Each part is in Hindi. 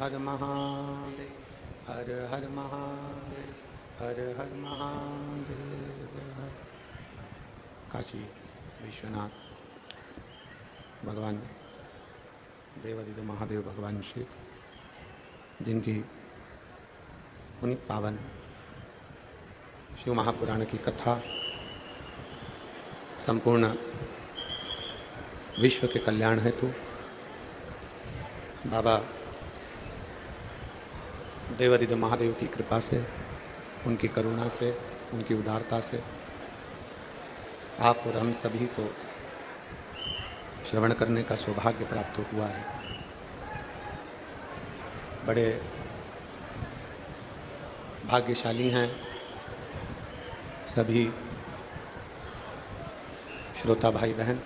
हर महादेव, हर हर महादेव, हर हर महादेव। काशी विश्वनाथ भगवान देवादिदेव महादेव भगवान शिव, जिनकी पुनीत पावन शिव महापुराण की कथा संपूर्ण विश्व के कल्याण हेतु बाबा देवादिदेव महादेव की कृपा से, उनकी करुणा से, उनकी उदारता से आप और हम सभी को श्रवण करने का सौभाग्य प्राप्त हुआ है। बड़े भाग्यशाली हैं सभी श्रोता भाई बहन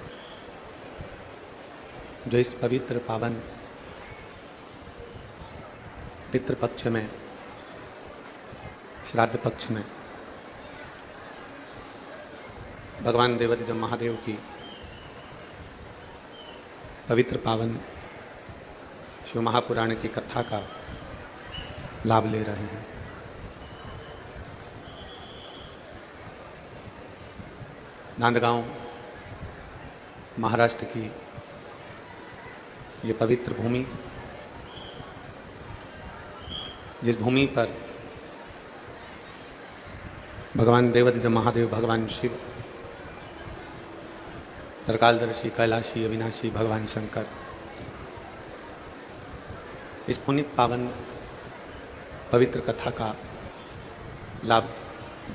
जो इस पवित्र पावन पितृपक्ष में, श्राद्ध पक्ष में भगवान देवादिदेव महादेव की पवित्र पावन शिव महापुराण की कथा का लाभ ले रहे हैं। नांदगांव महाराष्ट्र की ये पवित्र भूमि, जिस भूमि पर भगवान देवादिदेव महादेव, भगवान शिव, त्रिकालदर्शी, कैलाशी, अविनाशी भगवान शंकर इस पुनीत पावन पवित्र कथा का लाभ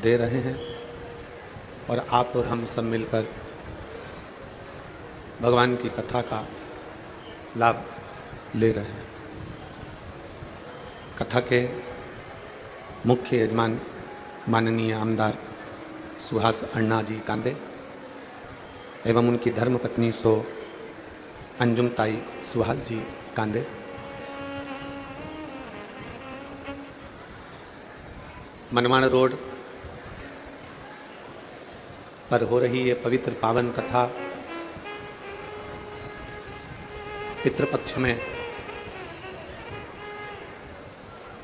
दे रहे हैं और आप और हम सब मिलकर भगवान की कथा का लाभ ले रहे हैं। कथा के मुख्य यजमान माननीय आमदार सुहास अण्णा जी कांदे एवं उनकी धर्मपत्नी सो अंजुम ताई सुहास जी कांदे, मनमाड़ रोड पर हो रही ये पवित्र पावन कथा पितृपक्ष में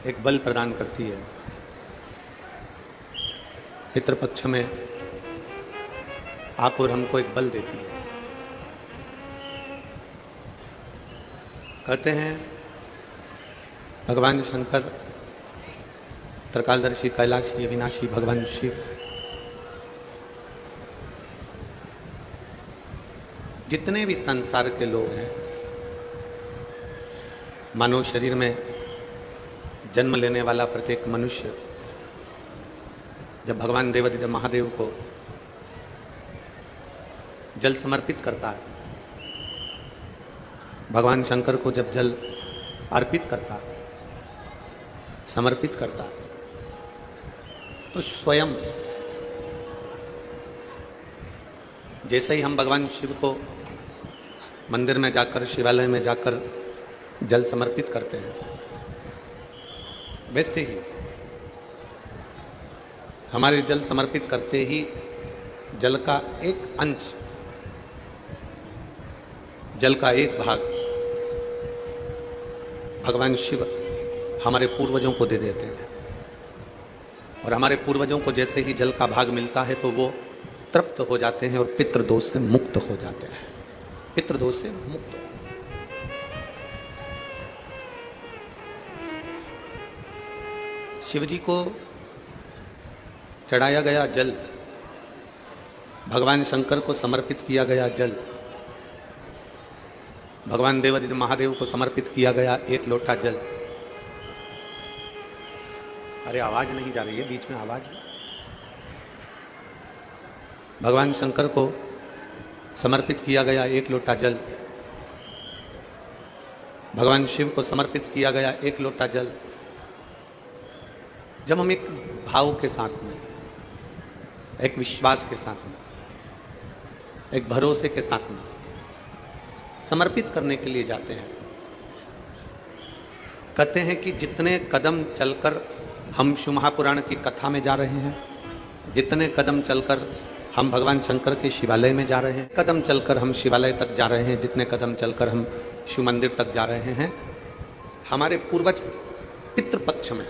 एक बल प्रदान करती है। पितृपक्ष में आप और हमको एक बल देती है। कहते हैं भगवान शंकर, त्रिकालदर्शी, कैलाशी, अविनाशी भगवान शिव जितने भी संसार के लोग हैं, मानव शरीर में जन्म लेने वाला प्रत्येक मनुष्य जब भगवान देवादिदेव महादेव को जल समर्पित करता है, भगवान शंकर को जब जल अर्पित करता है, समर्पित करता है, तो स्वयं जैसे ही हम भगवान शिव को मंदिर में जाकर, शिवालय में जाकर जल समर्पित करते हैं, वैसे ही हमारे जल समर्पित करते ही जल का एक अंश, जल का एक भाग भगवान शिव हमारे पूर्वजों को दे देते हैं और हमारे पूर्वजों को जैसे ही जल का भाग मिलता है तो वो तृप्त हो जाते हैं और पितृदोष से मुक्त हो जाते हैं। पितृदोष से मुक्त। शिव जी को चढ़ाया गया जल, भगवान शंकर को समर्पित किया गया जल, भगवान देवादिदेव महादेव को समर्पित किया गया एक लोटा जल। अरे आवाज नहीं जा रही है, बीच में आवाज। भगवान शंकर को समर्पित किया गया एक लोटा जल, भगवान शिव को समर्पित किया गया एक लोटा जल। जब हम एक भाव के साथ में, एक विश्वास के साथ में, एक भरोसे के साथ में समर्पित करने के लिए जाते हैं, कहते हैं कि जितने कदम चलकर हम शिव महापुराण की कथा में जा रहे हैं, जितने कदम चलकर हम भगवान शंकर के शिवालय में जा रहे हैं, कदम चलकर हम शिवालय तक जा रहे हैं, जितने कदम चलकर हम शिव मंदिर तक जा रहे हैं, हमारे पूर्वज पितृपक्ष में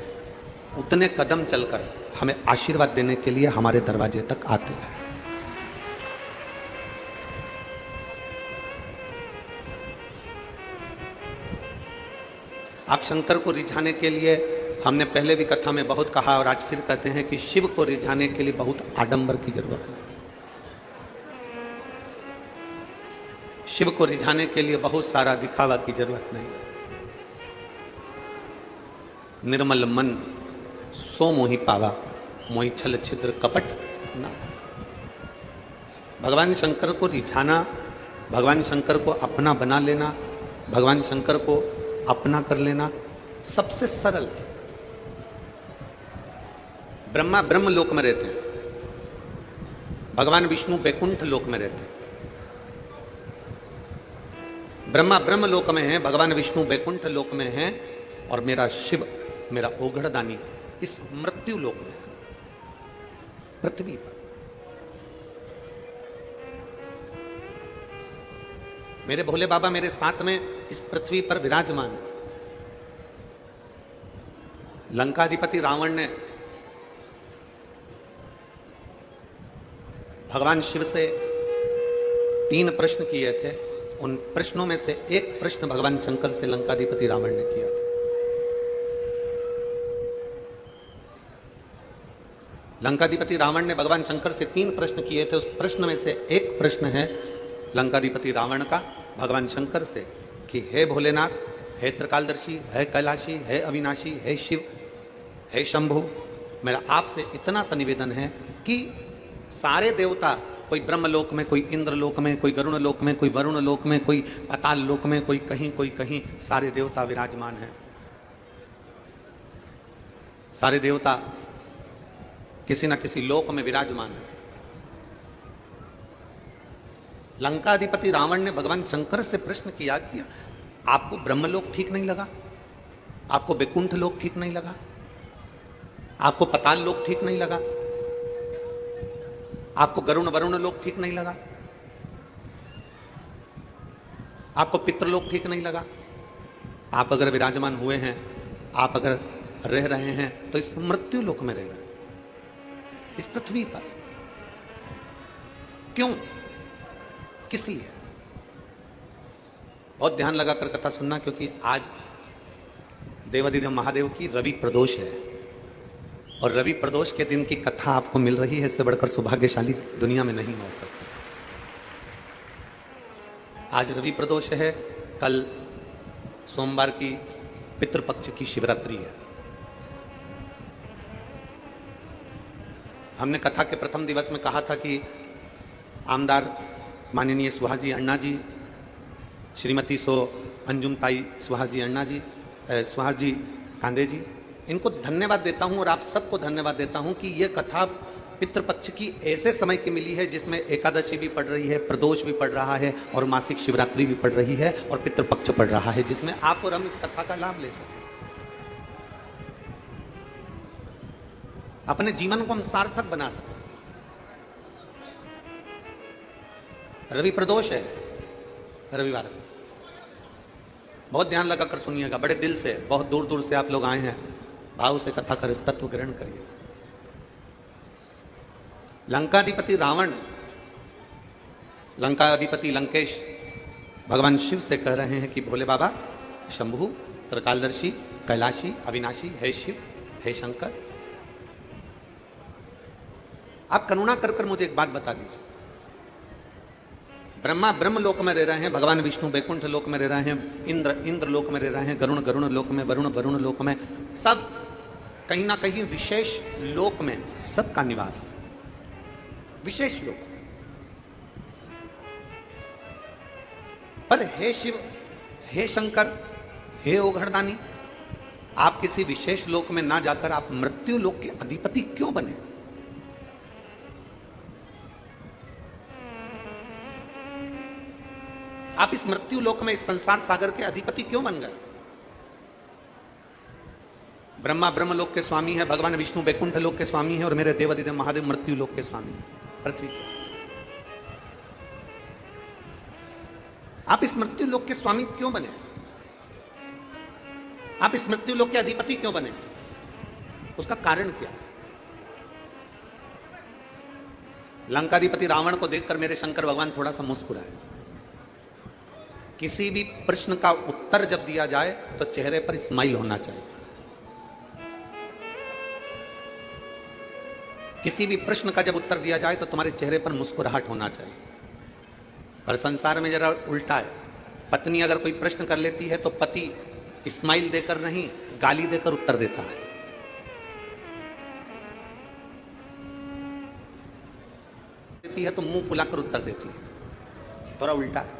उतने कदम चलकर हमें आशीर्वाद देने के लिए हमारे दरवाजे तक आते हैं। आप शंकर को रिझाने के लिए, हमने पहले भी कथा में बहुत कहा और आज फिर कहते हैं कि शिव को रिझाने के लिए बहुत आडंबर की जरूरत नहीं। शिव को रिझाने के लिए बहुत सारा दिखावा की जरूरत नहीं। निर्मल मन सो मोहि पावा, मोहि छल छिद्र कपट ना। भगवान शंकर को रिझाना, भगवान शंकर को अपना बना लेना, भगवान शंकर को अपना कर लेना सबसे सरल है। ब्रह्मा ब्रह्म लोक में रहते हैं, भगवान विष्णु बैकुंठ लोक में रहते हैं। ब्रह्मा ब्रह्म लोक में है, भगवान विष्णु बैकुंठ लोक में है, और मेरा शिव, मेरा ओघड़दानी इस मृत्यु लोक में है, पृथ्वी पर। मेरे भोले बाबा मेरे साथ में इस पृथ्वी पर विराजमान है। लंकाधिपति रावण ने भगवान शिव से 3 प्रश्न किए थे। उन प्रश्नों में से एक प्रश्न भगवान शंकर से लंकाधिपति रावण ने किया था। लंकाधिपति रावण ने भगवान शंकर से 3 प्रश्न किए थे। उस प्रश्न में से एक प्रश्न है लंकाधिपति रावण का भगवान शंकर से कि हे भोलेनाथ, हे त्रिकालदर्शी, है कैलाशी, है अविनाशी, है शिव, है शंभु, मेरा आपसे इतना सा निवेदन है कि सारे देवता, कोई ब्रह्मलोक में, कोई इंद्रलोक में, कोई गरुण लोक में, कोई वरुण लोक में, कोई पाताल लोक में, कोई कहीं, सारे देवता विराजमान हैं। सारे देवता किसी न किसी लोक में विराजमान है। लंकाधिपति रावण ने भगवान शंकर से प्रश्न किया कि आपको ब्रह्मलोक ठीक नहीं लगा, आपको बैकुंठ लोक ठीक नहीं लगा, आपको पाताल लोक ठीक नहीं लगा, आपको गरुण वरुण लोक ठीक नहीं लगा, आपको पितृलोक ठीक नहीं लगा। आप अगर विराजमान हुए हैं, आप अगर रह रहे हैं तो इस मृत्यु लोक में रह रहे हैं, इस पृथ्वी पर। क्यों, किस लिए? बहुत ध्यान लगाकर कथा सुनना, क्योंकि आज देवाधिदेव महादेव की रवि प्रदोष है और रवि प्रदोष के दिन की कथा आपको मिल रही है, इससे बढ़कर सौभाग्यशाली दुनिया में नहीं हो सकता। आज रवि प्रदोष है, कल सोमवार की पितृपक्ष की शिवरात्रि है। हमने कथा के प्रथम दिवस में कहा था कि आमदार माननीय सुहास जी अण्णा जी, श्रीमती सो अंजुमताई सुहास जी अण्णा जी, सुहास जी कांदे जी, इनको धन्यवाद देता हूं और आप सबको धन्यवाद देता हूं कि ये कथा पितृपक्ष की ऐसे समय की मिली है जिसमें एकादशी भी पड़ रही है, प्रदोष भी पड़ रहा है और मासिक शिवरात्रि भी पड़ रही है और पितृपक्ष पड़ रहा है, जिसमें आप और हम इस कथा का लाभ ले सकें, अपने जीवन को हम सार्थक बना सकें। रवि प्रदोष है, रविवार को बहुत ध्यान लगाकर सुनिएगा, बड़े दिल से, बहुत दूर दूर से आप लोग आए हैं, भाव से कथा कर इस तत्व ग्रहण करिए। लंकाधिपति रावण, लंकाधिपति लंकेश भगवान शिव से कह रहे हैं कि भोले बाबा, शंभु, त्रिकालदर्शी, कैलाशी, अविनाशी, है शिव, है शंकर, आप करुणा कर कर मुझे एक बात बता दीजिए। ब्रह्मा ब्रह्म लोक में रह रहे हैं, भगवान विष्णु बैकुंठ लोक में रह रहे हैं, इंद्र लोक में रह रहे हैं, गरुण गरुण लोक में, वरुण वरुण लोक में, सब कहीं ना कहीं विशेष लोक में सबका निवास है, विशेष लोक। पर हे शिव, हे शंकर, हे ओघड़दानी, आप किसी विशेष लोक में ना जाकर आप मृत्यु लोक के अधिपति क्यों बने? आप इस मृत्यु लोक में, इस संसार सागर के अधिपति क्यों बन गए? ब्रह्मा ब्रह्म लोक के स्वामी है, भगवान विष्णु बैकुंठ लोक के स्वामी है और मेरे देवाधिदेव महादेव मृत्यु लोक के स्वामी है, पृथ्वी के। आप इस मृत्यु लोक के स्वामी क्यों बने? आप इस मृत्यु लोक के अधिपति क्यों बने? उसका कारण क्या? लंकाधिपति रावण को देखकर मेरे शंकर भगवान थोड़ा सा मुस्कुराए। किसी भी प्रश्न का उत्तर जब दिया जाए तो चेहरे पर स्माइल होना चाहिए। किसी भी प्रश्न का जब उत्तर दिया जाए तो तुम्हारे चेहरे पर मुस्कुराहट होना चाहिए। पर संसार में जरा उल्टा है। पत्नी अगर कोई प्रश्न कर लेती है तो पति स्माइल देकर नहीं, गाली देकर उत्तर देता है। देती है तो मुंह फुलाकर उत्तर देती है। थोड़ा उल्टा है।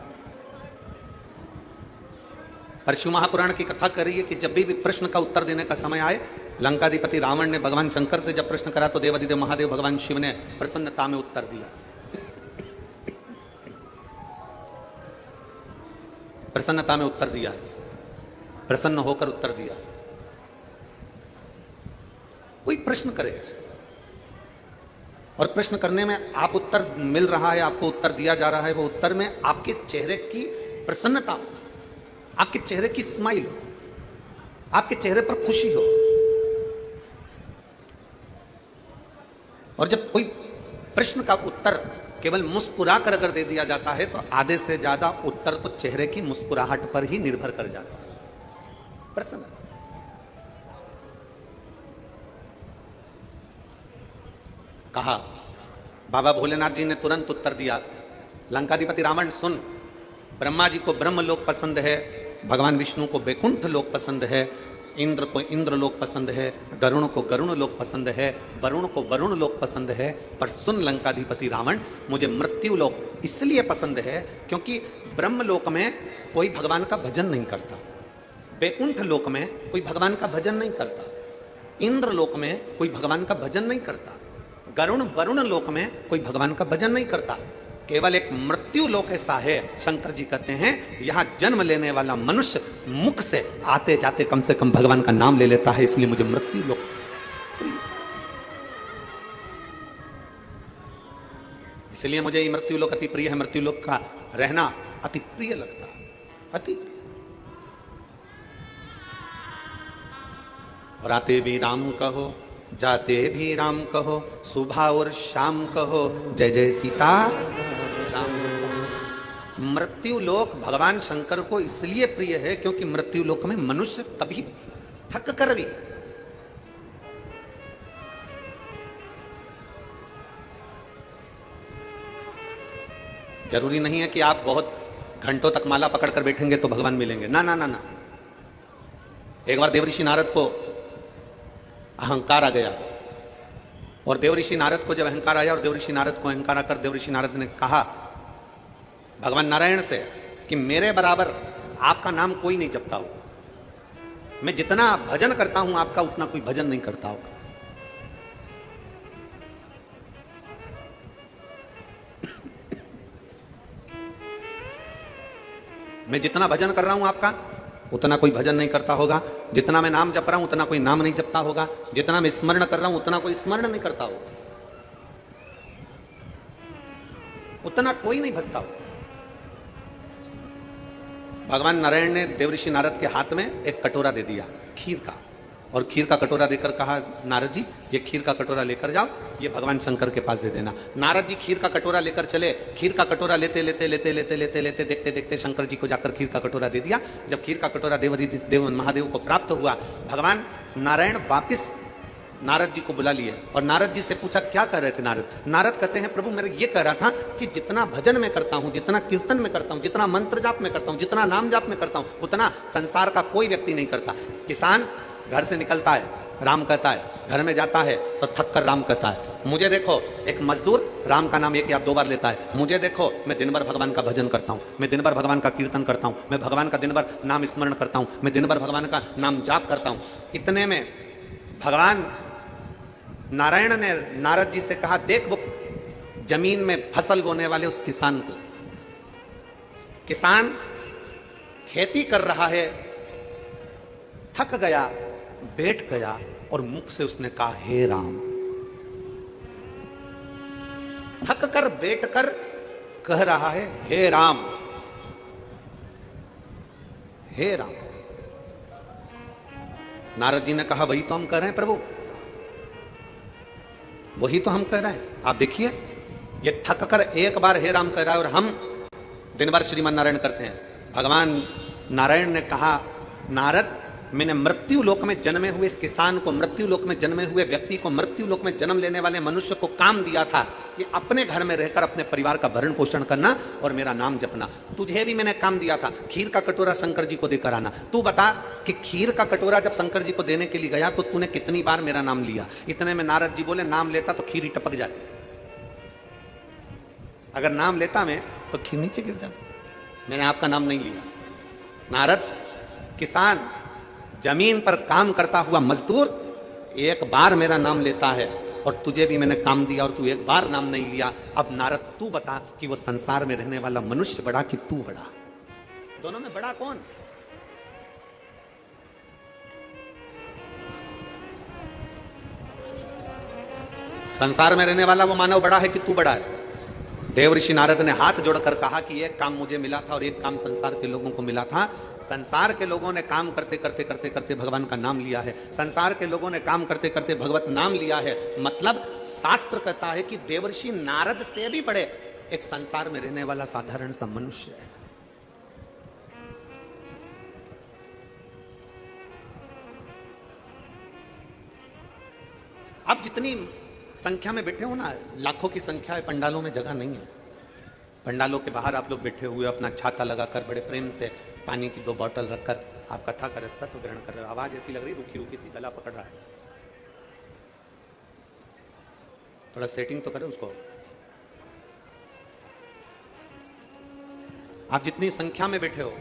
परशु महापुराण की कथा कर रही है कि जब भी प्रश्न का उत्तर देने का समय आए, लंकाधिपति रावण ने भगवान शंकर से जब प्रश्न करा तो देवाधिदेव महादेव भगवान शिव ने प्रसन्नता में उत्तर दिया। प्रसन्नता में उत्तर दिया, प्रसन्न होकर उत्तर दिया। कोई प्रश्न करे और प्रश्न करने में आप उत्तर मिल रहा है, आपको उत्तर दिया जा रहा है, वो उत्तर में आपके चेहरे की प्रसन्नता, आपके चेहरे की स्माइल हो, आपके चेहरे पर खुशी हो। और जब कोई प्रश्न का उत्तर केवल मुस्कुरा कर अगर दे दिया जाता है तो आधे से ज्यादा उत्तर तो चेहरे की मुस्कुराहट पर ही निर्भर कर जाता है। प्रसन्न कहा, बाबा भोलेनाथ जी ने तुरंत उत्तर दिया, लंकाधिपति रावण सुन, ब्रह्मा जी को ब्रह्मलोक पसंद है, भगवान विष्णु को वैकुंठ लोक पसंद है, इंद्र को इंद्र लोक पसंद है, गरुण को गरुण लोक पसंद है, वरुण को वरुण लोक पसंद है। पर सुन लंकाधिपति रावण, मुझे मृत्यु लोक इसलिए पसंद है क्योंकि ब्रह्मलोक में कोई भगवान का भजन नहीं करता, वैकुंठ लोक में कोई भगवान का भजन नहीं करता, इंद्र लोक में कोई भगवान का भजन नहीं करता, गरुण वरुण लोक में कोई भगवान का भजन नहीं करता। केवल एक मृत्यु लोक ऐसा है, शंकर जी कहते हैं, यहां जन्म लेने वाला मनुष्य मुख से आते जाते कम से कम भगवान का नाम ले लेता है, इसलिए मुझे मृत्यु लोक प्रिय, इसलिए मुझे ये मृत्यु लोक अति प्रिय है। मृत्यु लोक का रहना अति प्रिय लगता है, अति प्रिय। और आते भी राम कहो, जाते भी राम कहो, सुबह और शाम कहो, जय जय सीता राम। मृत्यु लोक भगवान शंकर को इसलिए प्रिय है क्योंकि मृत्यु लोक में मनुष्य कभी थक कर भी जरूरी नहीं है कि आप बहुत घंटों तक माला पकड़कर बैठेंगे तो भगवान मिलेंगे। ना ना ना ना। एक बार देवऋषि नारद को अहंकार आ गया, और देवऋषि नारद को जब अहंकार आया और देवऋषि नारद को अहंकार आकर देवऋषि नारद ने कहा भगवान नारायण से कि मेरे बराबर आपका नाम कोई नहीं जपता हो, मैं जितना भजन करता हूं आपका उतना कोई भजन नहीं करता होगा। मैं जितना भजन कर रहा हूं आपका उतना कोई भजन नहीं करता होगा, जितना मैं नाम जप रहा हूं उतना कोई नाम नहीं जपता होगा, जितना मैं स्मरण कर रहा हूं उतना कोई स्मरण नहीं करता होगा, उतना कोई नहीं भजता होगा। भगवान नारायण ने देवऋषि नारद के हाथ में एक कटोरा दे दिया खीर का, और खीर का कटोरा देकर कहा नारद जी ये खीर का कटोरा लेकर जाओ, ये भगवान शंकर के पास दे देना। नारद जी खीर का कटोरा लेकर चले, खीर का कटोरा लेते लेते लेते लेते लेते लेते देखते देखते शंकर जी को जाकर खीर का कटोरा दे दिया। जब खीर का कटोरा देव महादेव को प्राप्त हुआ, भगवान नारायण वापिस नारद जी को बुला लिए और नारद जी से पूछा क्या कर रहे थे नारद? नारद कहते हैं प्रभु मेरे ये कह रहा था कि जितना भजन में करता हूं, जितना कीर्तन में करता हूं, जितना मंत्र जाप में करता हूं, जितना नाम जाप में करता हूं, उतना संसार का कोई व्यक्ति नहीं करता। किसान घर से निकलता है राम कहता है, घर में जाता है तो थक कर राम कहता है। मुझे देखो एक मजदूर राम का नाम एक या दो बार लेता है। मुझे देखो मैं दिन भर भगवान का भजन करता हूं, मैं दिन भर भगवान का कीर्तन करता हूं, मैं भगवान का दिन भर नाम स्मरण करता हूं, मैं दिन भर भगवान का नाम जाप करता हूं। इतने में भगवान नारायण ने नारद जी से कहा देख वो जमीन में फसल बोने वाले उस किसान को, किसान खेती कर रहा है, थक गया, बैठ गया और मुख से उसने कहा हे राम। थक कर बैठ कर कह रहा है हे राम, हे राम। नारद जी ने कहा वही तो हम कर रहे हैं प्रभु, वही तो हम कर रहे हैं। आप देखिए ये थक कर एक बार हे राम कह रहा है और हम दिन भर श्रीमन नारायण करते हैं। भगवान नारायण ने कहा नारद मैंने मृत्यु लोक में जन्मे हुए इस किसान को, मृत्यु लोक में जन्मे हुए व्यक्ति को, मृत्यु लोक में जन्म लेने वाले मनुष्य को काम दिया था कि अपने घर में रहकर अपने परिवार का भरण पोषण करना और मेरा नाम जपना। तुझे भी मैंने काम दिया था खीर का कटोरा शंकर जी को देकर आना। तू बता कि खीर का कटोरा जब शंकर जी को देने के लिए गया तो तूने कितनी बार मेरा नाम लिया? इतने में नारद जी बोले नाम लेता तो खीर ही टपक जाती, अगर नाम लेता मैं तो खीर नीचे गिर जाती। मैंने आपका नाम नहीं लिया। नारद किसान, जमीन पर काम करता हुआ मजदूर एक बार मेरा नाम लेता है और तुझे भी मैंने काम दिया और तू एक बार नाम नहीं लिया। अब नारद तू बता कि वो संसार में रहने वाला मनुष्य बड़ा कि तू बड़ा? दोनों में बड़ा कौन? संसार में रहने वाला वो मानव बड़ा है कि तू बड़ा है? देव ऋषि नारद ने हाथ जोड़कर कहा कि एक काम मुझे मिला था और एक काम संसार के लोगों को मिला था। संसार के लोगों ने काम करते करते करते करते भगवान का नाम लिया है, संसार के लोगों ने काम करते करते भगवत नाम लिया है। मतलब शास्त्र कहता है कि देवर्षि नारद से भी बड़े एक संसार में रहने वाला साधारण सा मनुष्य है। आप जितनी संख्या में बैठे हो ना, लाखों की संख्या है, पंडालों में जगह नहीं है। पंडालों के बाहर आप लोग बैठे हुए अपना छाता लगाकर बड़े प्रेम से पानी की 2 बोतल रखकर आप कथा का रास्ता तो ग्रहण कर रहे हो। आवाज ऐसी लग रही रुकी रुकी सी, गला पकड़ रहा है। थोड़ा सेटिंग तो करें उसको। आप जितनी संख्या में बैठे हो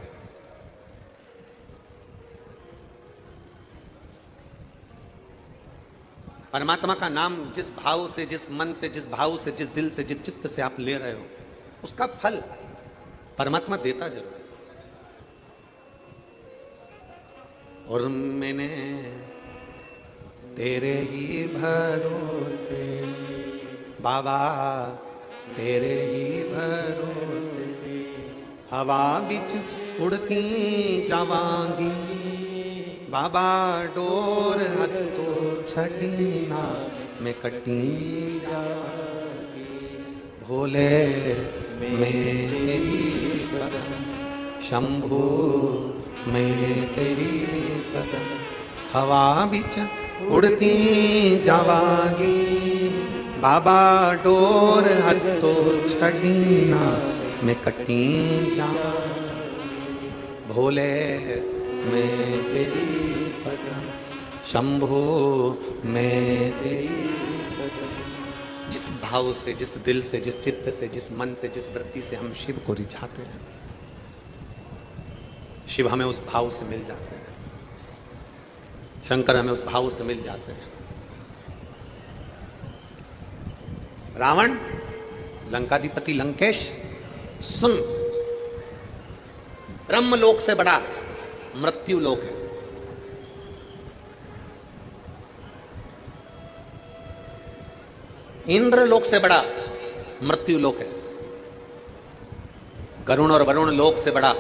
परमात्मा का नाम जिस भाव से, जिस मन से, जिस भाव से, जिस दिल से, जिस चित्त से आप ले रहे हो उसका फल परमात्मा देता जरूर। और मैंने तेरे ही भरोसे बाबा, तेरे ही भरोसे हवा बिच उड़ती जावांगी बाबा, डोर हत्तो छड़ीना मैं कटी जावांगी भोले मैं तेरी कदम, शंभू मैं तेरी कदम, हवा बिच उड़ती जावांगी बाबा, डोर हत्तो छड़ीना मैं कटी जावांगी भोले मैं तेरी कदम, शंभो मैं तेरी कदम। जिस भाव से, जिस दिल से, जिस चित्त से, जिस मन से, जिस वृत्ति से हम शिव को रिझाते हैं, शिव हमें उस भाव से मिल जाते हैं, शंकर हमें उस भाव से मिल जाते हैं। रावण, लंकाधिपति लंकेश, सुन, ब्रह्मलोक से बड़ा मृत्यु लोक है। इंद्र लोक से बड़ा मृत्यु लोक है। गरुण और वरुण लोक से बड़ा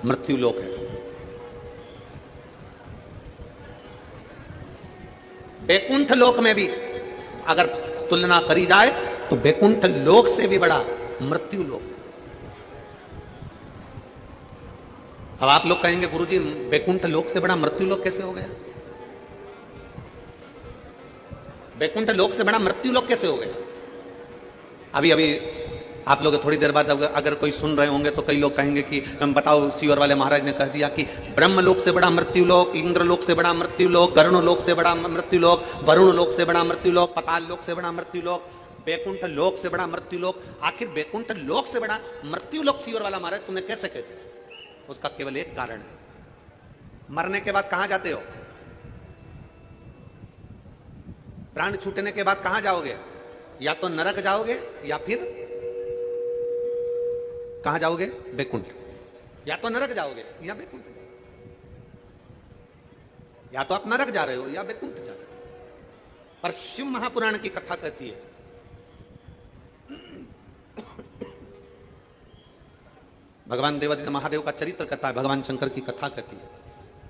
मृत्यु लोक है। बैकुंठ लोक में भी अगर तुलना करी जाए तो बैकुंठ लोक से भी बड़ा मृत्यु लोक। अब आप लोग कहेंगे गुरुजी बैकुंठ लोक से बड़ा मृत्यु लोक कैसे हो गया? बैकुंठ लोक से बड़ा मृत्यु लोक कैसे हो गया? अभी अभी आप लोग थोड़ी देर बाद अगर कोई सुन रहे होंगे तो कई लोग कहेंगे कि बताओ सीवर वाले महाराज ने कह दिया कि ब्रह्म लोक से बड़ा मृत्यु लोक, इंद्र लोक से बड़ा मृत्यु लोक, गरुण लोक से बड़ा मृत्यु लोक, वरुण लोक से बड़ा मृत्यु लोक, पताल लोक से बड़ा मृत्यु लोक, बैकुंठ लोक से बड़ा मृत्यु लोक। आखिर बैकुंठ लोक से बड़ा मृत्यु लोक सीवर वाला महाराज तुमने कैसे कह दिया? उसका केवल एक कारण है, मरने के बाद कहां जाते हो? प्राण छूटने के बाद कहां जाओगे? या तो नरक जाओगे या फिर कहां जाओगे? बैकुंठ। या तो नरक जाओगे या बैकुंठ। या तो आप नरक जा रहे हो या बैकुंठ जा रहे हो। पर शिव महापुराण की कथा कहती है भगवान देवादित्य महादेव का चरित्र कहता है, भगवान शंकर की कथा कहती है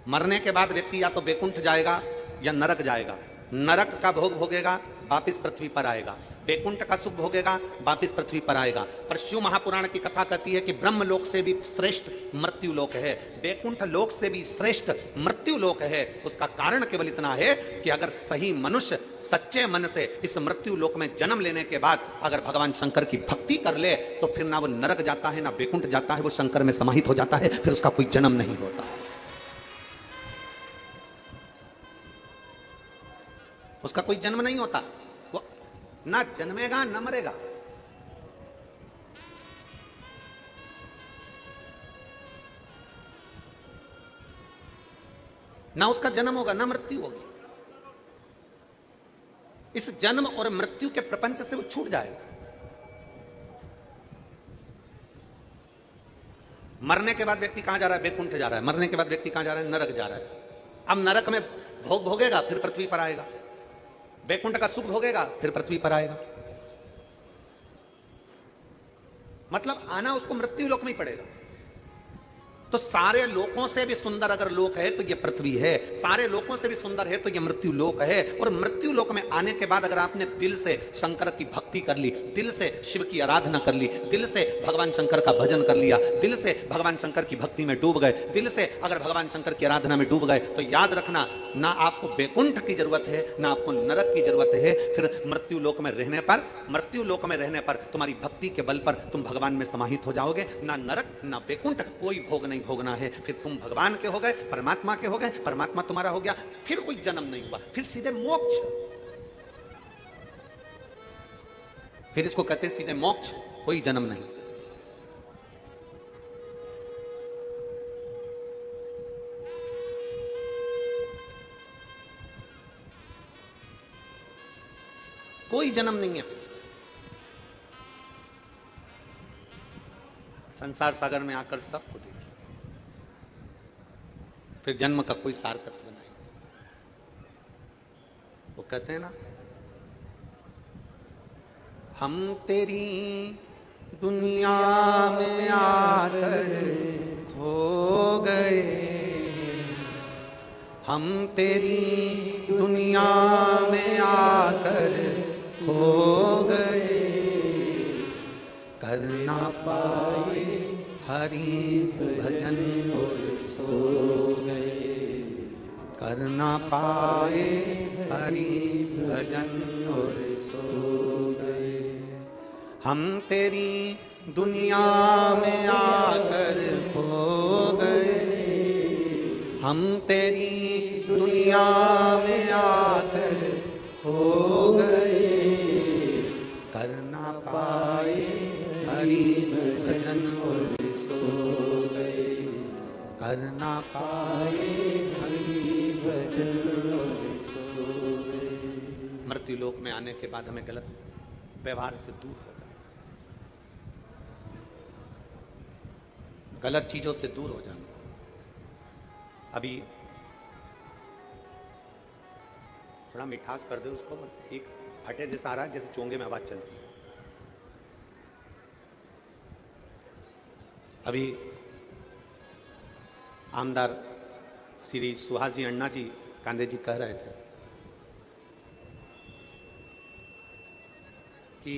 मरने के बाद व्यक्ति या तो वैकुंठ जाएगा या नरक जाएगा। नरक का भोग भोगेगा, वापिस पृथ्वी पर आएगा। वैकुंठ का सुख भोगेगा, वापिस पृथ्वी पर आएगा। पर शिव महापुराण की कथा कहती है कि ब्रह्म लोक से भी श्रेष्ठ मृत्यु लोक है, वैकुंठ लोक से भी श्रेष्ठ मृत्यु लोक है। उसका कारण केवल इतना है कि अगर सही मनुष्य सच्चे मन से इस मृत्यु लोक में जन्म लेने के बाद अगर भगवान शंकर की भक्ति कर ले तो फिर ना वो नरक जाता है ना वैकुंठ जाता है, वो शंकर में समाहित हो जाता है, फिर उसका कोई जन्म नहीं होता। उसका कोई जन्म नहीं होता, वो ना जन्मेगा ना मरेगा। ना उसका जन्म होगा ना मृत्यु होगी। इस जन्म और मृत्यु के प्रपंच से वो छूट जाएगा। मरने के बाद व्यक्ति कहां जा रहा है? वैकुंठ जा रहा है। मरने के बाद व्यक्ति कहां जा रहा है? नरक जा रहा है। अब नरक में भोग भोगेगा, फिर पृथ्वी पर आएगा। वैकुंठ का सुख भोगेगा, फिर पृथ्वी पर आएगा। मतलब आना उसको मृत्यु लोक में ही पड़ेगा। तो सारे लोकों से भी सुंदर अगर लोक है तो ये पृथ्वी है, सारे लोकों से भी सुंदर है तो ये मृत्यु लोक है। और मृत्यु लोक में आने के बाद अगर आपने दिल से शंकर की भक्ति कर ली, दिल से शिव की आराधना कर ली, दिल से भगवान शंकर का भजन कर लिया, दिल से भगवान शंकर की भक्ति में डूब गए, दिल से अगर भगवान शंकर की आराधना में डूब गए, तो याद रखना ना आपको वैकुंठ की जरूरत है ना आपको नरक की जरूरत है। फिर मृत्यु लोक में रहने पर तुम्हारी भक्ति के बल पर तुम भगवान में समाहित हो जाओगे। ना नरक ना वैकुंठ, कोई भोग नहीं भोगना है। फिर तुम भगवान के हो गए, परमात्मा के हो गए, परमात्मा तुम्हारा हो गया, फिर कोई जन्म नहीं हुआ, फिर सीधे मोक्ष। फिर इसको कहते सीधे मोक्ष, कोई जन्म नहीं। कोई जन्म नहीं है। संसार सागर में आकर सबको देखिए, फिर जन्म का कोई सार्थकत्व नहीं। वो कहते हैं ना, हम तेरी दुनिया में आकर खो गए, हम तेरी दुनिया में आकर खो गए, कर ना पाए हरि भजन और सो गए, कर ना पाए हरि भजन और सो गए। हम तेरी दुनिया में आकर खो गए, हम तेरी दुनिया में आकर खो गए, कर ना पाए हरि भजन और सो गए, कर ना पाए हरि भजन और सो गए। मृत्यु लोक में आने के बाद हमें गलत व्यवहार से दूर हो जाना, गलत चीजों से दूर हो जाना। अभी थोड़ा मिठास कर दे उसको, एक फटे जैसा आ रहा है, जैसे चोंगे में आवाज चलती है। अभी आमदार श्री सुहास जी अण्णा जी कांदे जी कह रहे थे कि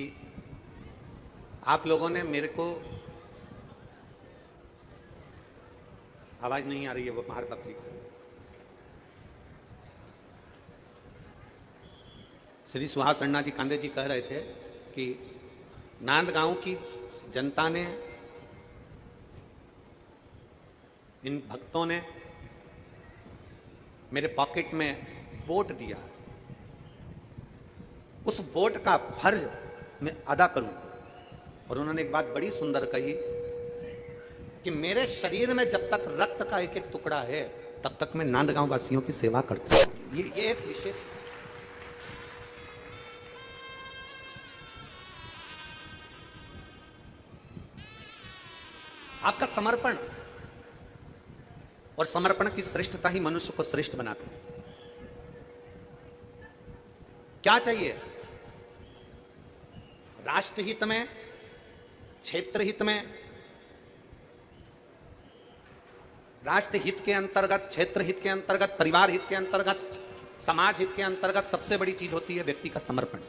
आप लोगों ने मेरे को, आवाज नहीं आ रही है वो बाहर पब्लिक, श्री सुहास अण्णा जी कांदे जी कह रहे थे कि नांदगांव की जनता ने, इन भक्तों ने मेरे पॉकेट में वोट दिया, उस वोट का फर्ज मैं अदा करूं। और उन्होंने एक बात बड़ी सुंदर कही कि मेरे शरीर में जब तक रक्त का एक एक टुकड़ा है तब तक मैं नांदगांव वासियों की सेवा करता हूं। ये एक विशेष, आपका समर्पण, और समर्पण की श्रेष्ठता ही मनुष्य को श्रेष्ठ बनाती है। क्या चाहिए? राष्ट्र हित में, क्षेत्र हित में, राष्ट्र हित के अंतर्गत, क्षेत्र हित के अंतर्गत, परिवार हित के अंतर्गत, समाज हित के अंतर्गत सबसे बड़ी चीज होती है व्यक्ति का समर्पण।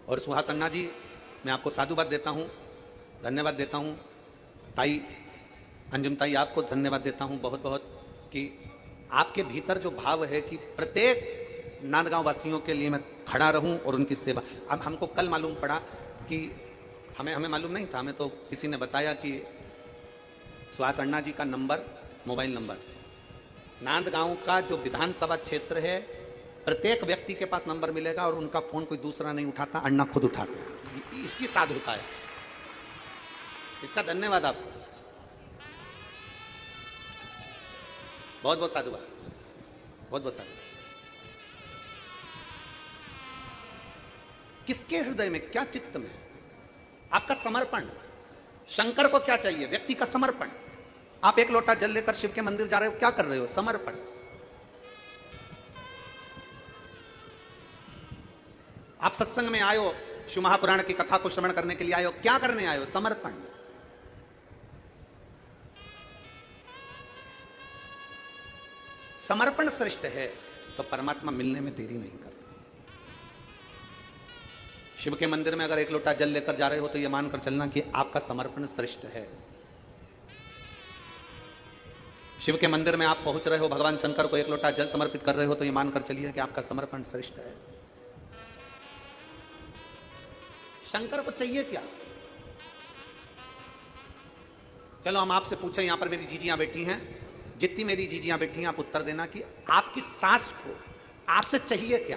और सुहास अन्ना जी, मैं आपको साधुवाद देता हूं, धन्यवाद देता हूं। ताई अंजुम ताई, आपको धन्यवाद देता हूं बहुत बहुत कि आपके भीतर जो भाव है कि प्रत्येक नांदगांव वासियों के लिए मैं खड़ा रहूं और उनकी सेवा। अब हमको कल मालूम पड़ा कि हमें मालूम नहीं था, हमें तो किसी ने बताया कि सुहास अन्ना जी का नंबर, मोबाइल नंबर, नांदगांव का जो विधानसभा क्षेत्र है प्रत्येक व्यक्ति के पास नंबर मिलेगा और उनका फोन कोई दूसरा नहीं उठाता, अन्ना खुद उठाते हैं। इसकी साधुता है, इसका धन्यवाद आपको, बहुत बहुत साधुवाद, बहुत बहुत साधुवाद। किसके हृदय में, क्या चित्त में आपका समर्पण। शंकर को क्या चाहिए? व्यक्ति का समर्पण। आप एक लोटा जल लेकर शिव के मंदिर जा रहे हो, क्या कर रहे हो? समर्पण। आप सत्संग में आए हो, शिव महापुराण की कथा को श्रवण करने के लिए आए हो, क्या करने आए हो? समर्पण। समर्पण श्रेष्ठ है तो परमात्मा मिलने में देरी नहीं करता। शिव के मंदिर में अगर एक लोटा जल लेकर जा रहे हो तो यह मानकर चलना कि आपका समर्पण श्रेष्ठ है। शिव के मंदिर में आप पहुंच रहे हो, भगवान शंकर को एक लोटा जल समर्पित कर रहे हो तो यह मानकर चलिए कि आपका समर्पण श्रेष्ठ है। शंकर को चाहिए क्या? चलो हम आपसे पूछें, यहां पर मेरी जीजियां बैठी हैं, जितनी मेरी जीजियां बैठी हैं आप उत्तर देना कि आपकी सास को आपसे चाहिए क्या?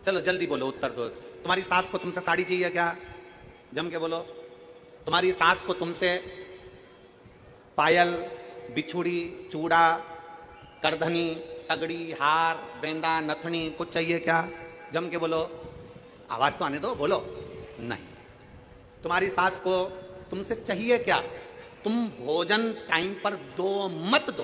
चलो जल्दी बोलो, उत्तर दो। तुम्हारी सास को तुमसे साड़ी चाहिए क्या? जम के बोलो। तुम्हारी सास को तुमसे पायल, बिछुड़ी, चूड़ा, करधनी, तगड़ी, हार, बेंदा, नथनी कुछ चाहिए क्या? जम के बोलो। आवाज तो आने दो, बोलो। नहीं। तुम्हारी सास को तुमसे चाहिए क्या? तुम भोजन टाइम पर दो मत दो,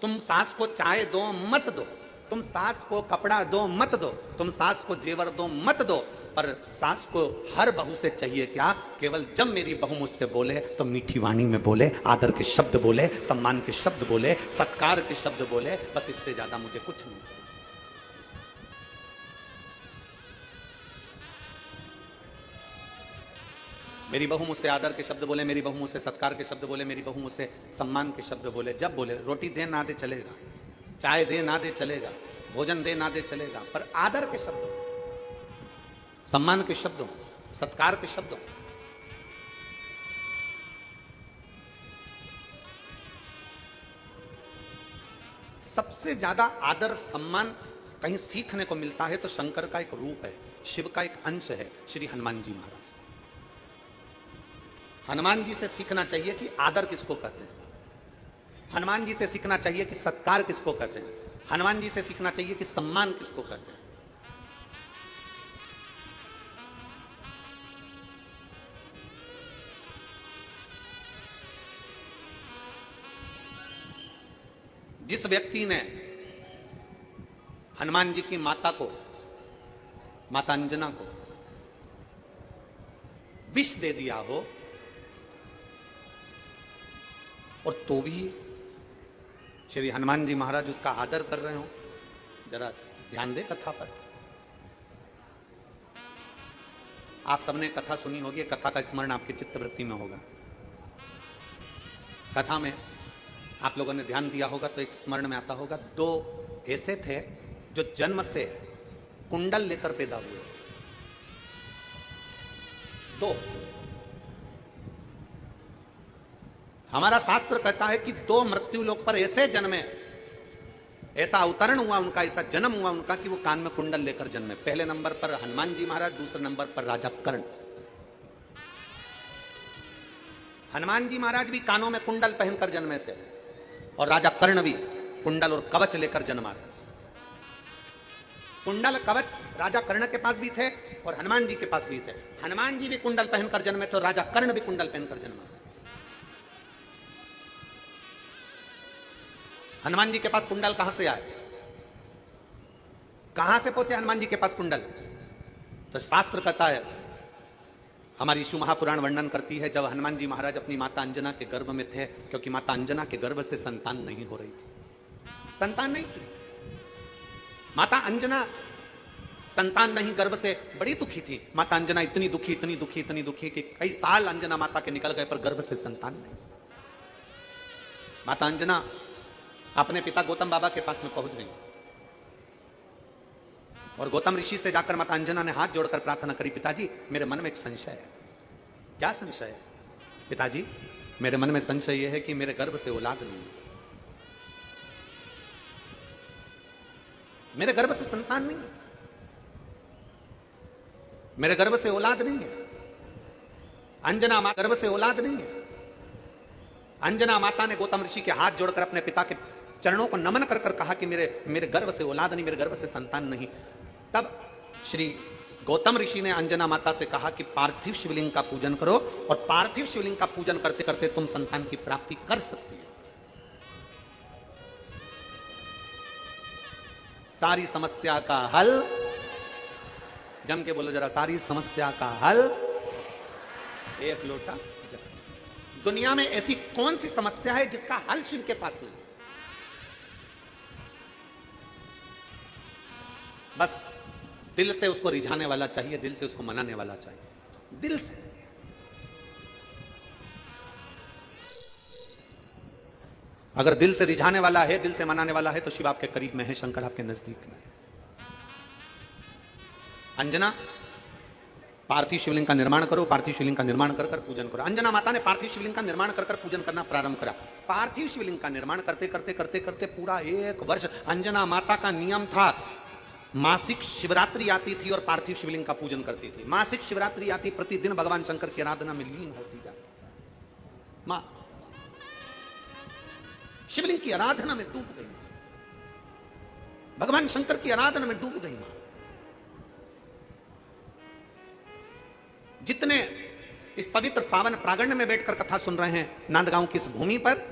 तुम सास को चाय दो मत दो, तुम सास को कपड़ा दो मत दो, तुम सास को जेवर दो मत दो, पर सास को हर बहू से चाहिए क्या? केवल जब मेरी बहू मुझसे बोले तो मीठी वाणी में बोले, आदर के शब्द बोले, सम्मान के शब्द बोले, सत्कार के शब्द बोले, बस इससे ज्यादा मुझे कुछ नहीं चाहिए। मेरी बहू मुझसे आदर के शब्द बोले, मेरी बहू मुझसे सत्कार के शब्द बोले, मेरी बहू मुझसे सम्मान के शब्द बोले, जब बोले, रोटी दे ना दे चलेगा, चाय दे ना दे चलेगा, भोजन दे ना दे चलेगा, पर आदर के शब्दों, सम्मान के शब्दों, सत्कार के शब्दों। सबसे ज्यादा आदर सम्मान कहीं सीखने को मिलता है तो शंकर का एक रूप है, शिव का एक अंश है, श्री हनुमान जी महाराज। हनुमान जी से सीखना चाहिए कि आदर किसको कहते हैं, हनुमान जी से सीखना चाहिए कि सत्कार किसको कहते हैं, हनुमान जी से सीखना चाहिए कि सम्मान किसको कहते हैं। जिस व्यक्ति ने हनुमान जी की माता को, माता अंजना को विष दे दिया हो और तो भी श्री हनुमान जी महाराज उसका आदर कर रहे हो, जरा ध्यान दे कथा पर। आप सबने कथा सुनी होगी, कथा का स्मरण आपकी चित्तवृत्ति में होगा। कथा में आप लोगों ने ध्यान दिया होगा तो एक स्मरण में आता होगा, दो ऐसे थे जो जन्म से कुंडल लेकर पैदा हुए थे। दो। हमारा शास्त्र कहता है कि दो मृत्यु लोक पर ऐसे जन्मे, ऐसा अवतरण हुआ उनका, ऐसा जन्म हुआ उनका कि वो कान में कुंडल लेकर जन्मे। पहले नंबर पर हनुमान जी महाराज, दूसरे नंबर पर राजा कर्ण। हनुमान जी महाराज भी कानों में कुंडल पहनकर जन्मे थे और राजा कर्ण भी कुंडल और कवच लेकर जन्मा था। कुंडल कवच राजा कर्ण के पास भी थे और हनुमान जी के पास भी थे। हनुमान जी भी कुंडल पहनकर जन्मे थे और राजा कर्ण भी कुंडल पहनकर जन्मा था। हनुमान जी के पास कुंडल कहां से आए, कहां से पहुंचे हनुमान जी के पास कुंडल? तो शास्त्र कहता है हमारी शिव महापुराण वर्णन करती है जब हनुमान जी महाराज अपनी माता अंजना के गर्भ में थे, क्योंकि माता अंजना के गर्भ से संतान नहीं हो रही थी, संतान नहीं थी माता अंजना, संतान नहीं, गर्भ से बड़ी दुखी थी माता अंजना, इतनी दुखी इतनी दुखी इतनी दुखी कि कई साल अंजना माता के निकल गए पर गर्भ से संतान नहीं। माता अंजना अपने पिता गौतम बाबा के पास में पहुंच गई और गौतम ऋषि से जाकर माता अंजना ने हाथ जोड़कर प्रार्थना करी, पिताजी मेरे मन में एक संशय है। क्या संशय है? पिताजी मेरे मन में संशय यह है कि मेरे गर्भ से औलाद नहीं है, मेरे गर्भ से संतान नहीं है, मेरे गर्भ से औलाद नहीं है। अंजना मां गर्भ से औलाद नहीं है। अंजना माता ने गौतम ऋषि के हाथ जोड़कर अपने पिता के चरणों को नमन कर कर कहा कि मेरे गर्भ से औलाद नहीं, मेरे गर्भ से संतान नहीं। तब श्री गौतम ऋषि ने अंजना माता से कहा कि पार्थिव शिवलिंग का पूजन करो और पार्थिव शिवलिंग का पूजन करते करते तुम संतान की प्राप्ति कर सकती हो। सारी समस्या का हल, जम के बोलो जरा, सारी समस्या का हल एक लोटा जल। दुनिया में ऐसी कौन सी समस्या है जिसका हल शिव के पास नहीं? बस दिल से उसको रिझाने वाला चाहिए, दिल से उसको मनाने वाला चाहिए, दिल से। अगर दिल से रिझाने वाला है, दिल से मनाने वाला है तो शिव आपके करीब में है, शंकर आपके नजदीक में है। अंजना पार्थिव शिवलिंग का निर्माण करो, पार्थिव शिवलिंग का निर्माण कर कर पूजन करो। अंजना माता ने पार्थिव शिवलिंग का निर्माण कर कर पूजन करना प्रारंभ करा। पार्थिव शिवलिंग का निर्माण करते करते करते करते पूरा 1 वर्ष अंजना माता का नियम था, मासिक शिवरात्रि आती थी और पार्थिव शिवलिंग का पूजन करती थी। मासिक शिवरात्रि आती, प्रतिदिन भगवान शंकर की आराधना में लीन होती जाती, मां शिवलिंग की आराधना में डूब गई, भगवान शंकर की आराधना में डूब गई मां। जितने इस पवित्र पावन प्रांगण में बैठकर कथा सुन रहे हैं नांदगांव की इस भूमि पर,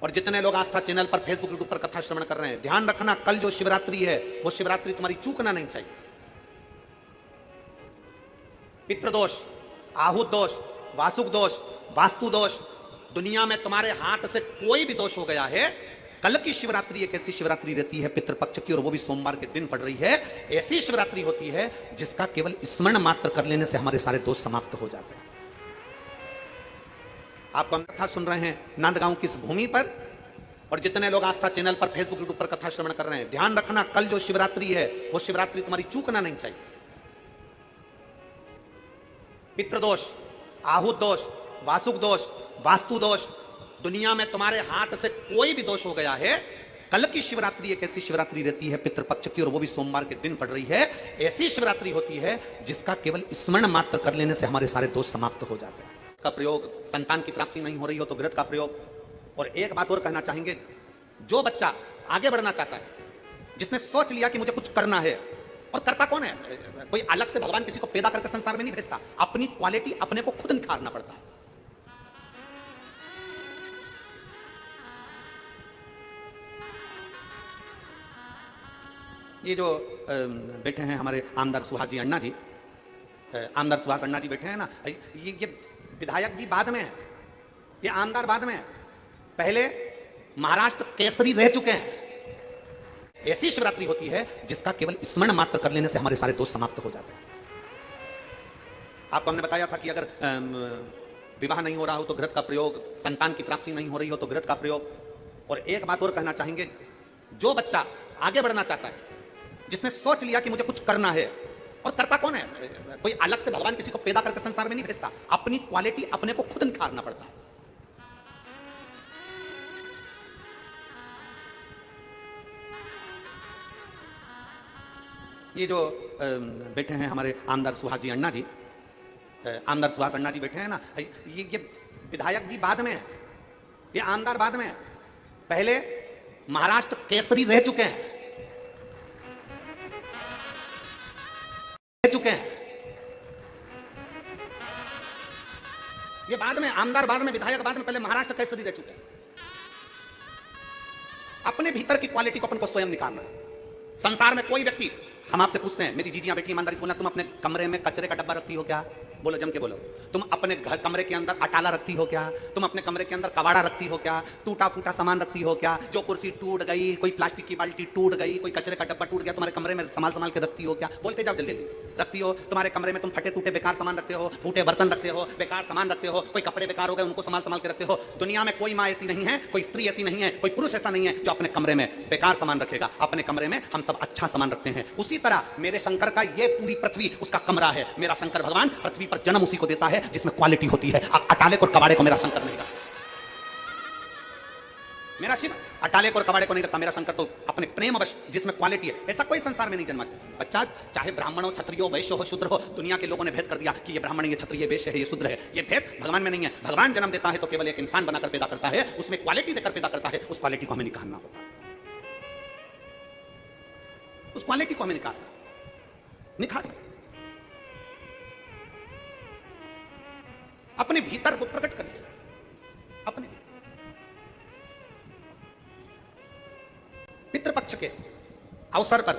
और जितने लोग आस्था चैनल पर, फेसबुक, यूट्यूब पर कथा श्रवण कर रहे हैं, ध्यान रखना कल जो शिवरात्रि है वो शिवरात्रि तुम्हारी चूकना नहीं चाहिए। पितृदोष, आहुत दोष, वासुक दोष, वास्तु दोष, दुनिया में तुम्हारे हाथ से कोई भी दोष हो गया है, कल की शिवरात्रि एक ऐसी शिवरात्रि रहती है पितृपक्ष की, और वो भी सोमवार के दिन पड़ रही है। ऐसी शिवरात्रि होती है जिसका केवल स्मरण मात्र कर लेने से हमारे सारे दोष समाप्त हो जाते हैं। आप हम कथा सुन रहे हैं नांदगांव की इस भूमि पर, और जितने लोग आस्था चैनल पर, फेसबुक, यूट्यूब पर कथा श्रवण कर रहे हैं, ध्यान रखना कल जो शिवरात्रि है वो शिवरात्रि तुम्हारी चूकना नहीं चाहिए। पितृदोष, आहुत दोष, वासुक दोष, वास्तु दोष, दुनिया में तुम्हारे हाथ से कोई भी दोष हो गया है, कल की शिवरात्रि एक ऐसी शिवरात्रि रहती है पितृपक्ष की, और वो भी सोमवार के दिन पड़ रही है। ऐसी शिवरात्रि होती है जिसका केवल स्मरण मात्र कर लेने से हमारे सारे दोष समाप्त हो जाते हैं। का प्रयोग, संतान की प्राप्ति नहीं हो रही हो तो घृत का प्रयोग। और एक बात और कहना चाहेंगे, जो बच्चा आगे बढ़ना चाहता है, जिसने सोच लिया कि मुझे कुछ करना है, और करता कौन है? कोई अलग से भगवान किसी को पैदा करके संसार में नहीं भेजता, अपनी क्वालिटी अपने को खुद निखारना पड़ता है। ये जो बैठे हैं हमारे आमदार सुहास जी अण्णा जी, आमदार सुहास अण्णा जी बैठे हैं ना, ये विधायक जी बाद में है, ये आमदार बाद में है, पहले महाराष्ट्र केसरी रह चुके हैं। ऐसी शिवरात्रि होती है जिसका केवल स्मरण मात्र कर लेने से हमारे सारे दोष समाप्त हो जाते हैं। आपको हमने बताया था कि अगर विवाह नहीं हो रहा हो तो घृत का प्रयोग, संतान की प्राप्ति नहीं हो रही हो तो घृत का प्रयोग। और एक बात और कहना चाहेंगे, जो बच्चा आगे बढ़ना चाहता है, जिसने सोच लिया कि मुझे कुछ करना है, और करता कौन है? कोई अलग से भगवान किसी को पैदा करके संसार में नहीं भेजता, अपनी क्वालिटी अपने को खुद निखारना पड़ता है। ये जो बैठे हैं हमारे आमदार सुहास जी अण्णा जी, आमदार सुहास अण्णा जी बैठे हैं ना, ये विधायक जी बाद में है, ये आमदार बाद में है, पहले महाराष्ट्र केसरी रह चुके हैं, ये बाद में, आमदार बाद में, विधायक बाद में, पहले महाराष्ट्र केसरी रह चुके हैं। अपने भीतर की क्वालिटी को अपन को स्वयं निकालना है। संसार में कोई व्यक्ति, हम आपसे पूछते हैं, मेरी जीजियां बैठी ईमानदारी से बोलना, तुम अपने कमरे में कचरे का डब्बा रखती हो क्या? बोलो, जम के बोलो। तुम अपने घर कमरे के अंदर अटाला रखती हो क्या? तुम अपने कमरे के अंदर कबाड़ा रखती हो क्या? टूटा फूटा सामान रखती हो क्या? जो कुर्सी टूट गई, कोई प्लास्टिक की बाल्टी टूट गई, कोई कचरे का डब्बा टूट गया, तुम्हारे कमरे में संभाल के रखती हो क्या? बोलते जाओ जल्दी जल्दी। रखती हो? तुम्हारे कमरे में तुम फटे टूटे बेकार सामान रखते हो, फूटे बर्तन रखते हो, बेकार सामान रखते हो, कोई कपड़े बेकार हो गए उनको संभाल के रखते हो। दुनिया में कोई माँ ऐसी नहीं है, कोई स्त्री ऐसी नहीं है, कोई पुरुष ऐसा नहीं है जो अपने कमरे में बेकार सामान रखेगा। अपने कमरे में हम सब अच्छा सामान रखते हैं। उसी तरह मेरे शंकर का ये पूरी पृथ्वी उसका कमरा है। मेरा शंकर भगवान पृथ्वी पर जन्म उसी को देता है जिसमें क्वालिटी होती है। अटाले को और कबाड़े को मेरा शंकर नहीं रखता। मेरा शिव अटाले को और कबाड़े को नहीं रखता। मेरा शंकर तो अपने प्रेम अवश्य जिसमें क्वालिटी है, ऐसा कोई संसार में नहीं जन्मा। बच्चा चाहे ब्राह्मण हो, क्षत्रिय हो, वैश्य हो, शूद्र हो, दुनिया के लोगों ने भेद कर दिया कि ये ब्राह्मण है, ये क्षत्रिय, वैश्य है, ये शूद्र है। ये भेद भगवान में नहीं है। भगवान जन्म देता है तो केवल एक इंसान बनाकर पैदा करता है, उसमें क्वालिटी देकर पैदा करता है। उस क्वालिटी को हमें निकालना होगा, उस क्वालिटी को हमें निखार अपने भीतर को प्रकट करिए। अपने पितृपक्ष के अवसर पर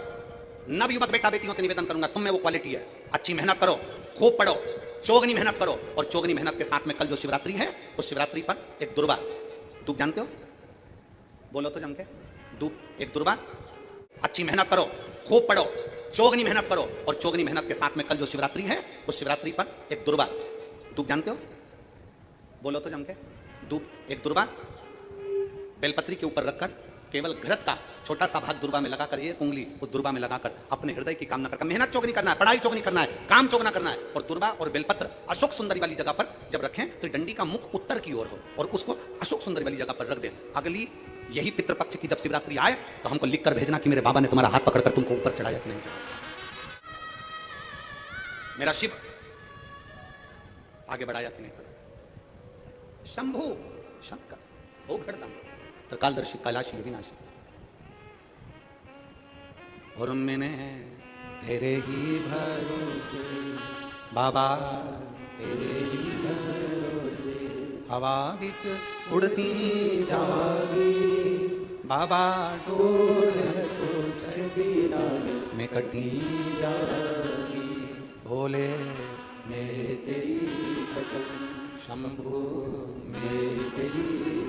नवयुवक बेटा बेटियों से निवेदन करूंगा, तुम में वो क्वालिटी है। अच्छी मेहनत करो, खूब पढ़ो, चौगनी मेहनत करो। और चौगनी मेहनत के साथ में कल जो शिवरात्रि है, उस शिवरात्रि पर एक दुर्बा धूप जानते हो? बोलो तो जम के। धूप, एक दुर्बा। अच्छी मेहनत करो, खूब पढ़ो, चौगनी मेहनत करो। और चौगनी मेहनत के साथ में कल जो शिवरात्रि है, उस शिवरात्रि पर एक दुर्बा धूप जानते हो? बोलो तो जम के। धूप, एक दुर्बा बेलपत्री के ऊपर रखकर केवल घृत का छोटा सा भाग दुर्बा में लगाकर, एक उंगली उस दुर्बा में लगाकर अपने हृदय की कामना करकर, मेहनत चौगनी करना है, पढ़ाई चौगनी करना है, काम चौगना करना है। और दुर्बा और बेलपत्र अशोक सुंदरी वाली जगह पर जब रखें तो डंडी का मुख उत्तर की ओर हो और उसको अशोक सुंदरी वाली जगह पर रख दें। अगली यही पितृपक्ष की जब शिवरात्रि आए तो हमको लिख कर भेजना कि मेरे बाबा ने तुम्हारा हाथ पकड़कर तुमको ऊपर चढ़ाया कि नहीं। मेरा शिव आगे बढ़ाया कि नहीं बढ़ाया। शंभु शंकर, ओ घड़ता त्रिकालदर्शी, कैलाशी, अविनाशी। और मैंने तेरे ही भरोसे बाबा, तेरे ही भरोसे हवा बिच उड़ती जावागी बाबा, डोर तो छबीना में कटी जावागी। भोले मैं तेरी भजन, शंभु मैं तेरी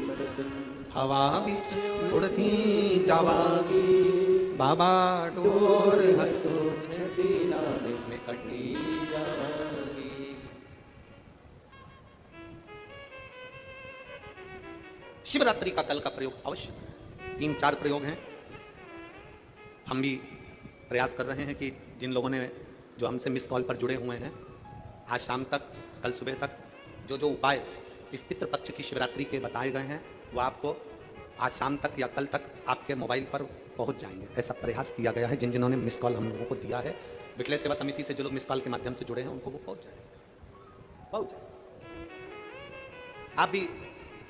भजन, हवा बिच उड़ती जावागी बाबा, डोर तो छबीना में कटी जावागी। शिवरात्रि का कल का प्रयोग अवश्य है। 3-4 प्रयोग हैं। हम भी प्रयास कर रहे हैं कि जिन लोगों ने जो हमसे मिस कॉल पर जुड़े हुए हैं, आज शाम तक, कल सुबह तक जो उपाय इस पितृपक्ष की शिवरात्रि के बताए गए हैं वो आपको आज शाम तक या कल तक आपके मोबाइल पर पहुंच जाएंगे। ऐसा प्रयास किया गया है। जिन्होंने मिस कॉल हम लोगों को दिया है, विकले सेवा समिति से जो लोग मिस कॉल के माध्यम से जुड़े हैं, उनको वो पहुंच जाए। आप भी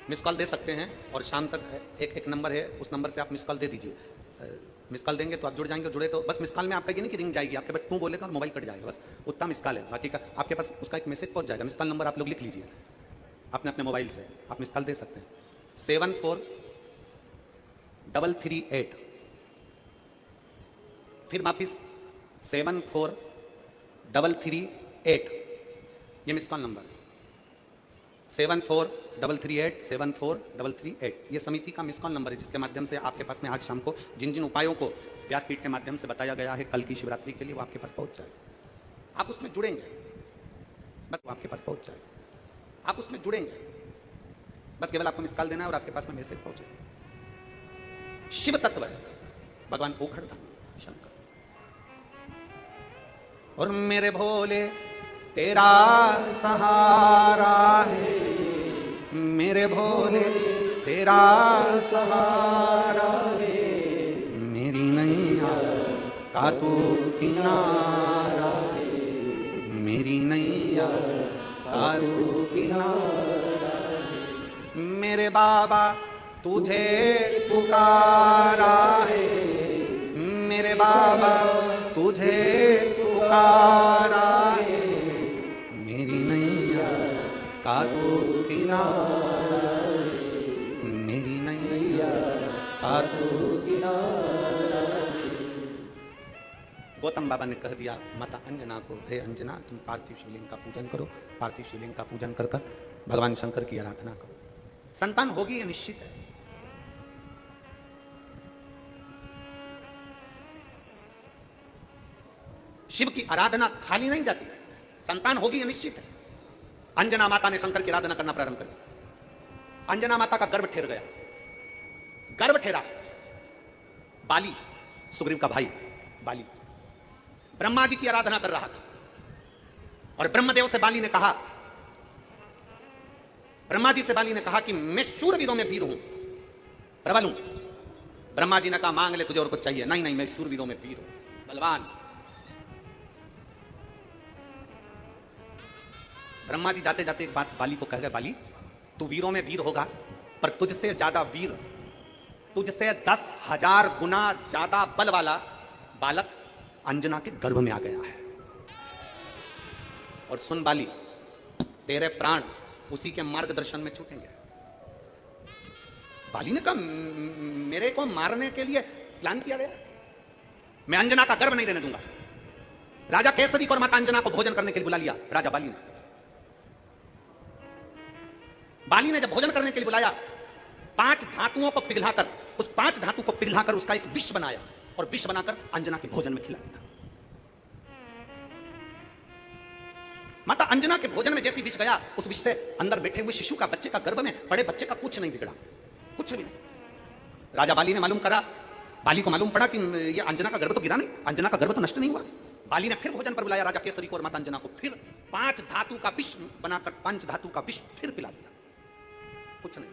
मिस कॉल दे सकते हैं और शाम तक एक नंबर है, उस नंबर से आप मिस कॉल दे दीजिए। मिस कॉल देंगे तो आप जुड़ जाएंगे। जुड़े तो बस मिस कॉल में आपका ये नहीं कि रिंग जाएगी, आपके पास तू बोलेगा और मोबाइल कट जाएगा, बस उतना मिस कॉल है। बाकी का आपके पास उसका एक मैसेज पहुंच जाएगा। मिस कॉल नंबर आप लोग लिख लीजिए अपने अपने मोबाइल से, आप मिस कॉल दे सकते हैं। 74338, फिर वापिस 74338, ये मिस कॉल नंबर 74338 ये समिति का मिस कॉल नंबर है, जिसके माध्यम से आपके पास में आज शाम को जिन जिन उपायों को व्यासपीठ के माध्यम से बताया गया है कल की शिवरात्रि के लिए, वो आपके पास पहुंच जाए। आप उसमें जुड़ेंगे, बस वो आपके पास पहुंच जाए। आप उसमें जुड़ेंगे, बस केवल आपको मिस कॉल देना है और आपके पास में मैसेज पहुंचे। शिव तत्व है भगवान ओखड़धाम शंकर। और मेरे भोले तेरा सहारा है, मेरे भोले तेरा सहारा है, मेरी नैया का तू किनारा है, मेरी नैया का तू किनारा है। मेरे बाबा तुझे पुकारा है, मेरे बाबा तुझे पुकारा है, मेरी नैया का तू किनारा है, मेरी नैया का तू किनारा है। गौतम बाबा ने कह दिया माता अंजना को, हे अंजना तुम पार्थिव शिवलिंग का पूजन करो, पार्थिव शिवलिंग का पूजन कर कर भगवान शंकर की आराधना करो, संतान होगी, ये निश्चित है। शिव की आराधना खाली नहीं जाती, संतान होगी, ये निश्चित है। अंजना माता ने शंकर की आराधना करना प्रारंभ कर दिया। अंजना माता का गर्भ ठेर गया, गर्भ ठेरा। बाली, सुग्रीव का भाई बाली, ब्रह्मा जी की आराधना कर रहा था और ब्रह्मदेव से बाली ने कहा, ब्रह्मा जी से बाली ने कहा कि मैं शूरवीरों में वीर हूं, प्रबल हूं। ब्रह्मा जी ने कहा मांग ले, तुझे और कुछ चाहिए? नहीं नहीं, मैं शूरवीरों में वीर हूं, बलवान। ब्रह्मा जी जाते जाते एक बात बाली को कह गए, बाली तू वीरों में वीर होगा, पर तुझसे ज्यादा वीर, तुझसे 10,000 गुना ज्यादा बल वाला बालक अंजना के गर्भ में आ गया है। और सुन बाली, तेरे प्राण उसी के मार्गदर्शन में छूटेंगे। बाली ने कहा मेरे को मारने के लिए प्लान किया गया, मैं अंजना का गर्भ नहीं देने दूंगा। राजा केसरी को और माता अंजना को भोजन करने के लिए बुला लिया राजा बाली ने। बाली ने जब भोजन करने के लिए बुलाया, 5 धातुओं को पिघलाकर, उस 5 धातु को पिघलाकर उसका एक विष बनाया और विष बनाकर अंजना के भोजन में खिला दिया। माता अंजना के भोजन में जैसी विष गया, उस विष से अंदर बैठे हुए शिशु का, बच्चे का, गर्भ में बड़े बच्चे का कुछ नहीं बिगड़ा, कुछ भी नहीं। राजा बाली ने मालूम करा, बाली को मालूम पड़ा कि ये अंजना का गर्भ तो गिरा नहीं, अंजना का गर्भ तो नष्ट नहीं हुआ। बाली ने फिर भोजन पर बुलाया राजा केसरी को और माता अंजना को, फिर 5 धातु का विष बनाकर 5 धातु का विष फिर पिला दिया, कुछ नहीं,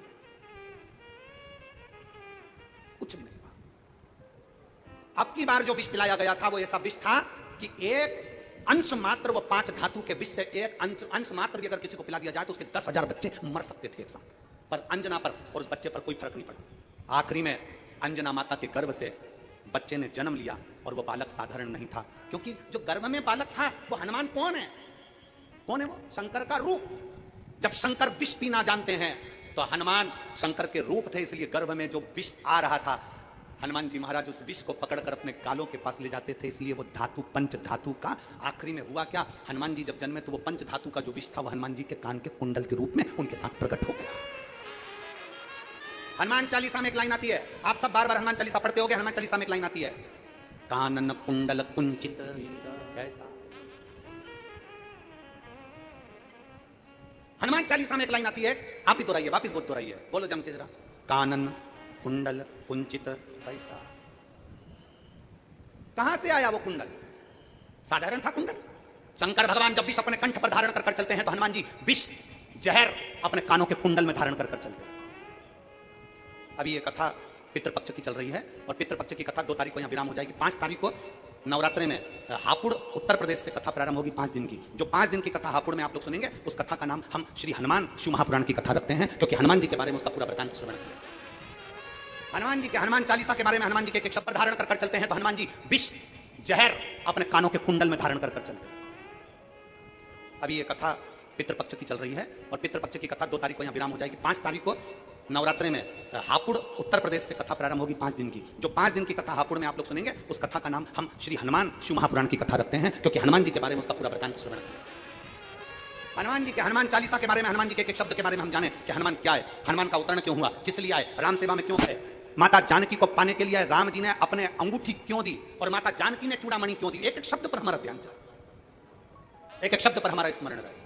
कुछ भी नहीं हुआ। अब की बार जो विष पिलाया गया था वो ऐसा विष था कि एक अंश मात्र, वो 5 धातु के विष से एक अंश मात्र भी अगर किसी को पिला दिया जाए तो उसके 10,000 बच्चे मर सकते थे एक साथ, पर अंजना पर और उस बच्चे पर कोई फर्क नहीं पड़ा। आखिरी में अंजना माता के गर्भ से बच्चे ने जन्म लिया और वो बालक साधारण नहीं था, क्योंकि जो गर्भ में बालक था वो हनुमान कौन है? कौन है वो? शंकर का रूप। जब शंकर विष पीना जानते हैं तो हनुमान शंकर के रूप थे, इसलिए गर्भ में जो विष आ रहा था, हनुमान जी महाराज उस विष को पकड़कर अपने गालों के पास ले जाते थे, इसलिए वो धातु, पंच धातु का आखिरी में हुआ क्या, हनुमान जी जब जन्मे तो वो पंच धातु का जो विष था वो हनुमान जी के कान के कुंडल के रूप में उनके साथ प्रकट हो गया। हनुमान चालीसा में एक लाइन आती है, आप सब बार बार हनुमान चालीसा पढ़ते होगे, हनुमान चालीसा में एक लाइन आती है, कानन कुंडल कुंचित कैसा। हनुमान चालीसा में एक लाइन आती है, आप ही दोहराइए, वापिस बोल दोहराइए, बोलो जम के जरा, कानन कुंडल कुंचित कैसा। कहां से आया वो कुंडल? साधारण था कुंडल? शंकर भगवान जब विष अपने कंठ पर धारण कर चलते हैं तो हनुमान जी विष जहर अपने कानों के कुंडल में धारण कर चलते हैं। अभी ये कथा पितृपक्ष की चल रही है और पितृपक्ष की कथा 2 तारीख को यहां विराम हो जाएगी। 5 तारीख को नवरात्रि में हापुड़ उत्तर प्रदेश से कथा प्रारंभ होगी 5 दिन की। जो 5 दिन की कथा हापुड़ में आप लोग सुनेंगे, उस कथा का नाम हम श्री हनुमान शिव महापुराण की कथा रखते हैं, क्योंकि हनुमान जी के बारे में उसका पूरा वृत्तांत श्रवण करें। हनुमान जी के, हनुमान चालीसा के बारे में हनुमान जी के एक शब्द धारण कर चलते हैं तो हनुमान जी विष जहर अपने कानों के कुंडल में धारण कर चलते हैं। अभी ये कथा पितृपक्ष की चल रही है और पितृपक्ष की कथा 2 तारीख को यहां विराम हो जाएगी। 5 तारीख को नवरात्रि में हापुड़ उत्तर प्रदेश से कथा प्रारंभ होगी 5 दिन की। जो 5 दिन की कथा हापुड़ में आप लोग सुनेंगे, उस कथा का नाम हम श्री हनुमान शिव महापुराण की कथा रखते हैं, क्योंकि हनुमान जी के बारे में उसका पूरा वृत्तांत श्रवण करें। हनुमान जी के, हनुमान चालीसा के बारे में, हनुमान जी के एक शब्द के बारे में हम जाने कि हनुमान क्या है, हनुमान का अवतरण क्यों हुआ, किस लिए आए, राम सेवा में क्यों आए, माता जानकी को पाने के लिए राम जी ने अपने अंगूठी क्यों दी और माता जानकी ने चूड़ामणि क्यों दी। एक एक शब्द पर हमारा ध्यान जाए, एक एक शब्द पर हमारा स्मरण रहे।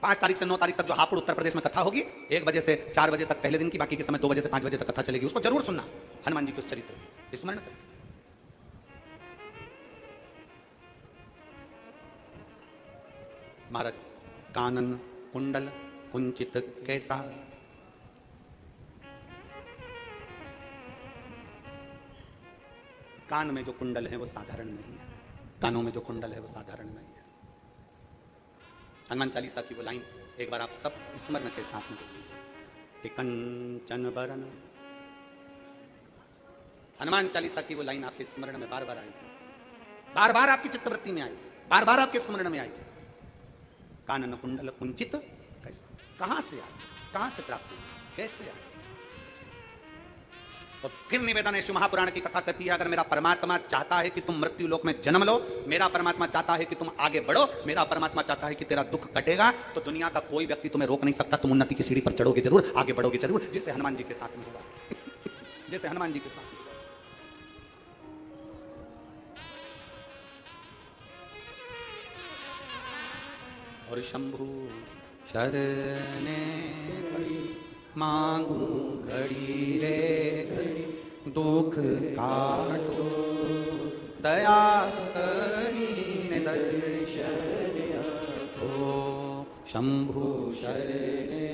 5 तारीख से 9 तारीख तक जो हापुड़ उत्तर प्रदेश में कथा होगी, 1 बजे से 4 बजे तक पहले दिन की, बाकी के समय 2 बजे से 5 बजे तक कथा चलेगी। उसको जरूर सुनना, हनुमान जी के उस चरित्र स्मरण करें। महाराज, कानन कुंडल कुंचित कैसा, कान में जो कुंडल है वो साधारण नहीं है, कानों में जो कुंडल है वो साधारण नहीं है। हनुमान चालीसा की वो लाइन एक बार आप सब स्मरण के साथ में, कंचन बरन। हनुमान चालीसा की वो लाइन आपके स्मरण में बार बार आएगी, बार बार आपकी चित्तवृत्ति में आएगी, बार बार आपके स्मरण में आएगी। कानन कुंडल कुंचित कैसा, कहां से आए, कहां से प्राप्त हुई, कैसे आए। और फिर निवेदन है, शिव महापुराण की कथा कहती है, अगर मेरा परमात्मा चाहता है कि तुम मृत्यु लोक में जन्म लो, मेरा परमात्मा चाहता है कि तुम आगे बढ़ो, मेरा परमात्मा चाहता है कि तेरा दुख कटेगा, तो दुनिया का कोई व्यक्ति तुम्हें रोक नहीं सकता। तुम उन्नति की सीढ़ी पर चढ़ोगे जरूर, आगे बढ़ोगे जरूर, जैसे हनुमान जी के साथ में हुआ, जैसे हनुमान जी के साथ। और शंभु शरणे पड़ी मांगू घड़ी रे घड़ी, दुख काटो दया करीने दर्शन ओ। शंभु शरणे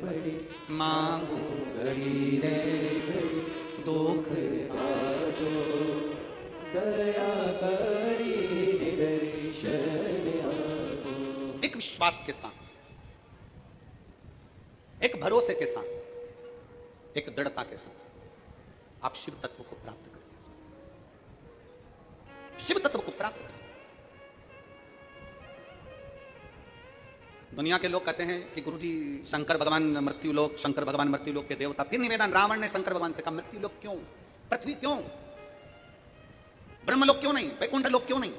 पड़ी मांगू घड़ी रे घड़ी, दुख काटो दया करीने दर्शन। एक विश्वास के साथ, एक भरोसे के साथ, एक दृढ़ता के साथ आप शिव तत्व को प्राप्त करें, शिव तत्व को प्राप्त करें। दुनिया के लोग कहते हैं कि गुरुजी शंकर भगवान मृत्यु लोक, शंकर भगवान मृत्यु लोक के देवता। फिर निवेदन, रावण ने शंकर भगवान से कहा, मृत्यु लोक क्यों, पृथ्वी क्यों, ब्रह्मलोक क्यों नहीं, वैकुंठ लोक क्यों नहीं?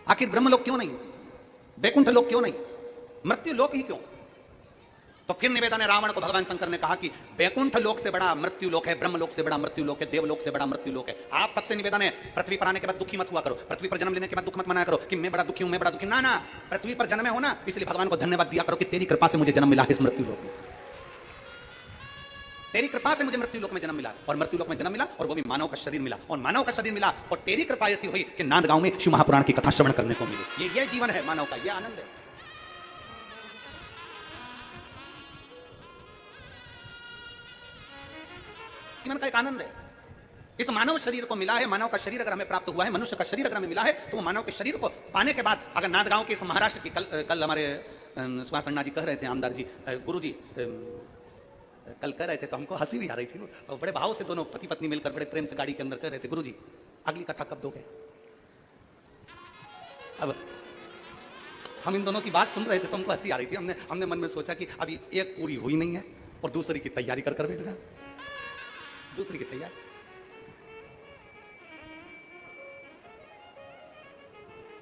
आखिर ब्रह्मलोक क्यों नहीं, वैकुंठ लोक क्यों नहीं, मृत्यु लोक ही क्यों? तो फिर निवेदन है, रावण को भगवान शंकर ने कहा कि वैकुंठ लोक से बड़ा मृत्यु लोक है, ब्रह्मलोक से बड़ा मृत्यु लोक है, देवलोक से बड़ा मृत्यु लोक है। आप सबसे निवेदन है, पृथ्वी पर आने के बाद दुखी मत हुआ करो, पृथ्वी पर जन्म लेने के बाद दुख मत मनाया करो कि मैं बड़ा दुखी हूं, मैं बड़ा दुखी। ना ना, पृथ्वी पर जन्मे हो ना, इसलिए भगवान को धन्यवाद दिया करो कि तेरी कृपा से मुझे जन्म मिला है इस मृत्यु लोक में, तेरी कृपा से मुझे मृत्यु लोक में जन्म मिला, और मृत्यु लोक में जन्म मिला, और वो भी मानव का शरीर मिला, और मानव का शरीर मिला, और तेरी कृपा ऐसी हुई कि नांदगांव में शिव महापुराण की कथा श्रवण करने को मिली। ये जीवन है मानव का, ये आनंद है। जीवन का एक आनंद है, इस मानव शरीर को मिला है। मानव का शरीर अगर हमें प्राप्त हुआ है, मनुष्य का शरीर अगर हमें मिला है, तो वो मानव के शरीर को पाने के बाद, अगर नांदगांव के इस महाराष्ट्र की, कल हमारे सुभाष अन्ना जी कह रहे थे, आमदार जी, गुरु जी कल कह रहे थे, तो हमको हंसी भी आ रही थी, और बड़े भाव से दोनों पति पत्नी मिलकर बड़े प्रेम से गाड़ी के अंदर कह रहे थे, गुरुजी अगली कथा कब दोगे? अब हम इन दोनों की बात सुन रहे थे तो हमको हंसी आ रही थी। हमने मन में सोचा कि अभी एक पूरी हुई नहीं है और दूसरी की तैयारी कर बैठ गया, दूसरी की तैयारी।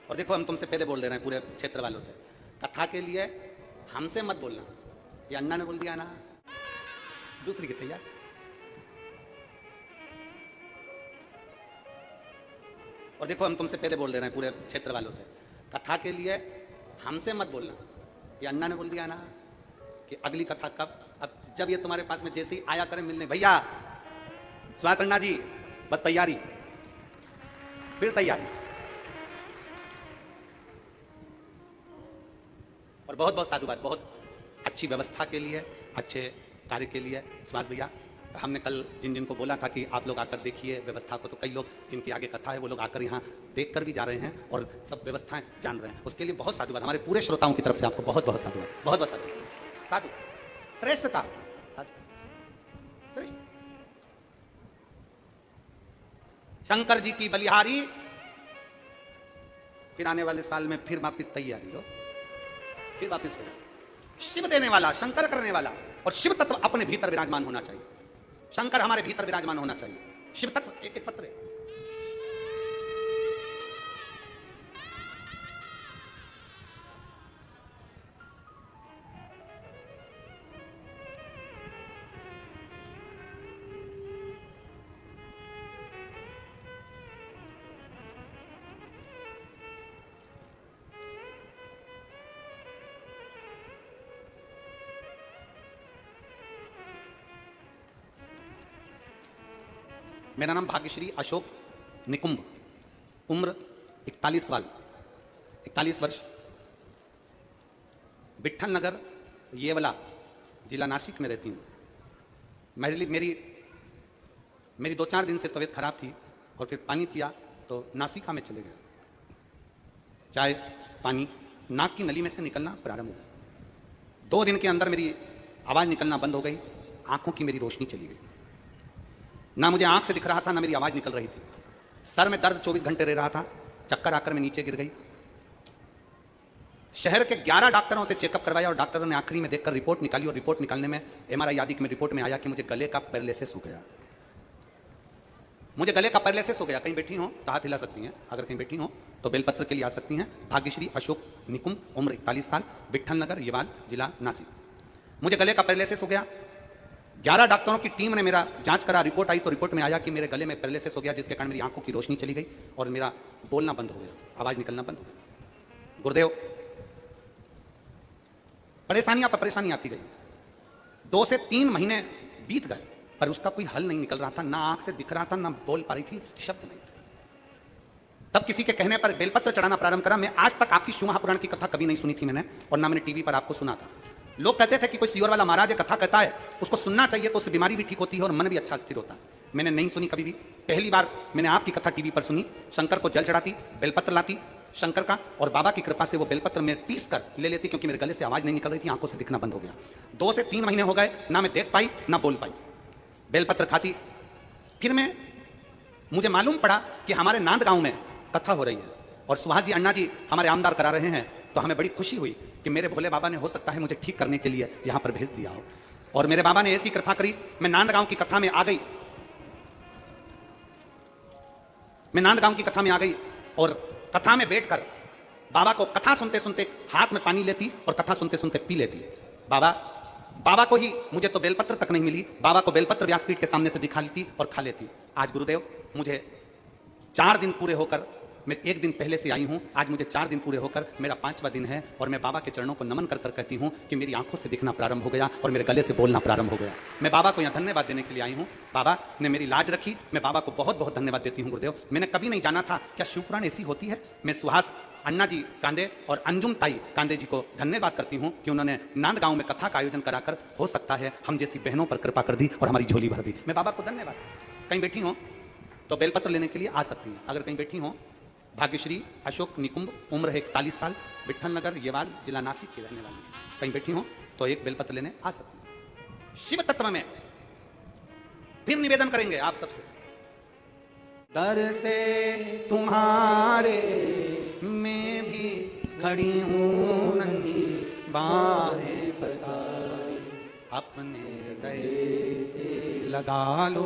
और देखो, हम तुमसे पहले बोल दे रहे हैं पूरे क्षेत्र वालों से, कथा के लिए हमसे मत बोलना, ये अन्ना ने बोल दिया ना, दूसरी की तैयार। और देखो, हम तुमसे पहले बोल दे रहे हैं पूरे क्षेत्र वालों से, कथा के लिए हमसे मत बोलना, ये अन्ना ने बोल दिया ना कि अगली कथा कब? अब जब ये तुम्हारे पास में जैसे ही आया करें मिलने, भैया सुभाष अन्ना जी बस तैयारी, फिर तैयारी। और बहुत बहुत साधुवाद, बहुत अच्छी व्यवस्था के लिए, अच्छे कार्य के लिए सुभाष भैया। हमने कल जिन जिनको बोला था कि आप लोग आकर देखिए व्यवस्था को, तो कई लोग जिनकी आगे कथा है वो लोग आकर यहाँ देख कर भी जा रहे हैं और सब व्यवस्थाएं जान रहे हैं। उसके लिए बहुत साधुवाद, हमारे पूरे श्रोताओं की तरफ से आपको बहुत बहुत साधुवाद, बहुत बहुत साधुवाद। साधु श्रेष्ठता, श्रेष्ठ। शंकर जी की बलिहारी, फिर आने वाले साल में फिर वापिस तैयारी हो, फिर वापिस हो। शिव देने वाला, शंकर करने वाला, और शिव तत्व अपने भीतर विराजमान होना चाहिए। शंकर हमारे भीतर विराजमान होना चाहिए, शिव तत्व एक एक पत्र है। मेरा नाम भाग्यश्री अशोक निकुंभ, उम्र 41 वर्ष, विठल नगर येवला जिला नासिक में रहती हूँ। मेरी 2-4 दिन से तबीयत खराब थी और फिर पानी पिया तो नासिका में चले गए। चाय पानी नाक की नली में से निकलना प्रारंभ हो गया। 2 दिन के अंदर मेरी आवाज़ निकलना बंद हो गई, आंखों की मेरी रोशनी चली गई, ना मुझे आंख से दिख रहा था ना मेरी आवाज़ निकल रही थी। सर में दर्द 24 घंटे रह रहा था, चक्कर आकर मैं नीचे गिर गई। शहर के 11 डॉक्टरों से चेकअप करवाया और डॉक्टरों ने आखिरी में देखकर रिपोर्ट निकाली और रिपोर्ट निकालने में एमआरआई आदि में रिपोर्ट में आया कि मुझे गले का पैरालिसिस हो गया। मुझे गले का पैरालिसिस हो गया। कहीं बैठी हो तो हाथ हिला सकती हैं, अगर कहीं बैठी हो तो बेलपत्र के लिए आ सकती हैं। भाग्यश्री अशोक निकुंभ, उम्र 41 साल, विट्ठल नगर, येवाल, जिला नासिक। मुझे गले का पैरालिसिस हो गया। 11 डॉक्टरों की टीम ने मेरा जांच करा, रिपोर्ट आई तो रिपोर्ट में आया कि मेरे गले में पैरालिसिस हो गया, जिसके कारण मेरी आंखों की रोशनी चली गई और मेरा बोलना बंद हो गया, आवाज निकलना बंद हो गया। गुरुदेव, परेशानियां पर परेशानी आती गई। 2 से 3 महीने बीत गए पर उसका कोई हल नहीं निकल रहा था। ना आंख से दिख रहा था, ना बोल पा रही थी, शब्द नहीं थे। तब किसी के कहने पर बेलपत्र चढ़ाना प्रारंभ करा। मैं आज तक आपकी शिव महापुराण की कथा कभी नहीं सुनी थी मैंने, और ना मैंने टीवी पर आपको सुना था। लोग कहते थे कि कोई सियोर वाला महाराज कथा कहता है, उसको सुनना चाहिए तो उससे बीमारी भी ठीक होती है और मन भी अच्छा स्थिर होता है। मैंने नहीं सुनी कभी भी। पहली बार मैंने आपकी कथा टीवी पर सुनी। शंकर को जल चढ़ाती, बेलपत्र लाती शंकर का, और बाबा की कृपा से वो बेलपत्र में पीस कर ले लेती, क्योंकि मेरे गले से आवाज नहीं निकल रही थी, आंखों से दिखना बंद हो गया। 2 से 3 महीने हो गए, ना मैं देख पाई ना बोल पाई। बेलपत्र खाती। फिर मुझे मालूम पड़ा कि हमारे नांद गांव में कथा हो रही है और सुहास जी अन्ना जी हमारे आमदार करा रहे हैं। तो हमें बड़ी खुशी हुई कि मेरे भोले बाबा ने हो सकता है मुझे ठीक करने के लिए यहां पर भेज दिया हो। और मेरे बाबा ने ऐसी कृपा करी, मैं नांद गांव की कथा में आ गई। मैं नांद गांव की कथा में आ गई और कथा में बैठकर बाबा को कथा सुनते सुनते हाथ में पानी लेती और कथा सुनते सुनते पी लेती। बाबा को ही, मुझे तो बेलपत्र तक नहीं मिली, बाबा को बेलपत्र व्यासपीठ के सामने से दिखा लेती और खा लेती। आज गुरुदेव मुझे 4 दिन पूरे होकर, मैं 1 दिन पहले से आई हूं, आज मुझे 4 दिन पूरे होकर मेरा 5वां दिन है और मैं बाबा के चरणों को नमन कर कर कहती हूं कि मेरी आंखों से दिखना प्रारंभ हो गया और मेरे गले से बोलना प्रारंभ हो गया। मैं बाबा को यहां धन्यवाद देने के लिए आई हूं। बाबा ने मेरी लाज रखी, मैं बाबा को बहुत बहुत धन्यवाद देती हूं। गुरुदेव, मैंने कभी नहीं जाना था क्या शिवपुराण ऐसी होती है। मैं सुहास अन्ना जी कांदे और अंजुम ताई कांदे जी को धन्यवाद करती हूं कि उन्होंने नांद गांव में कथा का आयोजन कराकर हो सकता है हम जैसी बहनों पर कृपा कर दी और हमारी झोली भर दी। मैं बाबा को धन्यवाद। कहीं बैठी हो तो बेलपत्र लेने के लिए आ सकती हैं। अगर कहीं बैठी हो, भाग्यश्री अशोक निकुंभ, उम्र है 41 साल, विट्ठल नगर, येवाल, जिला नासिक की रहने वाली है। कहीं बैठी हो तो एक बेलपत्र लेने आ सकती है। शिव तत्व में फिर निवेदन करेंगे आप सबसे, दर से तुम्हारे मैं भी खड़ी हूं नन्ही बाहें पसारी, अपने हृदय से लगा लो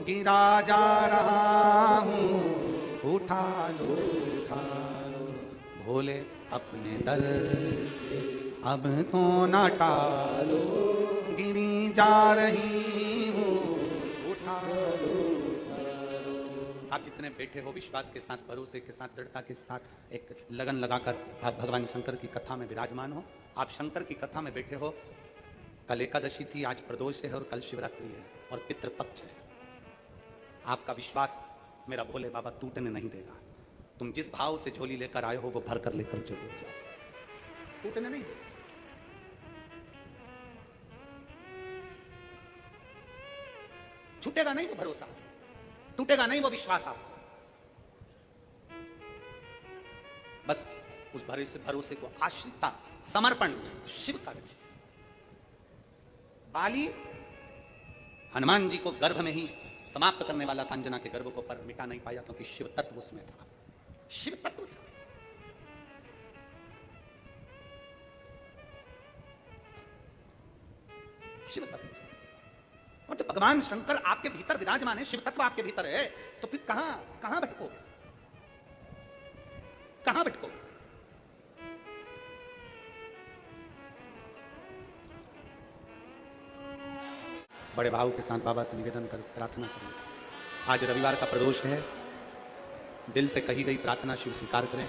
गिरा जा रहा हूं, उठा लो भोले अपने दर से अब तो ना टालो, गिरी जा रही हूं, उठा लो। आप जितने बैठे हो विश्वास के साथ, भरोसे के साथ, दृढ़ता के साथ, एक लगन लगाकर आप भगवान शंकर की कथा में विराजमान हो। आप शंकर की कथा में बैठे हो। कल एकादशी थी, आज प्रदोष है और कल शिवरात्रि है और पितृपक्ष है। आपका विश्वास मेरा भोले बाबा टूटने नहीं देगा। तुम जिस भाव से झोली लेकर आए हो वो भर कर लेकर जरूर जाओ, टूटने नहीं देगा। छूटेगा नहीं वो भरोसा, टूटेगा नहीं वो विश्वास। आप बस उस भरोसे को, आश्रितता, समर्पण शिव का रखिए। बाली हनुमान जी को गर्भ में ही समाप्त करने वाला था, अंजना के गर्भ को, पर मिटा नहीं पाया क्योंकि शिव तत्व उसमें था। शिव तत्व था। शिव तत्व। और जब भगवान शंकर आपके भीतर विराजमान है, शिव तत्व आपके भीतर है, तो फिर कहां भटको, कहां भटको। बड़े भाव के साथ बाबा से निवेदन कर प्रार्थना करें। आज रविवार का प्रदोष है, दिल से कही गई प्रार्थना शिव स्वीकार करें।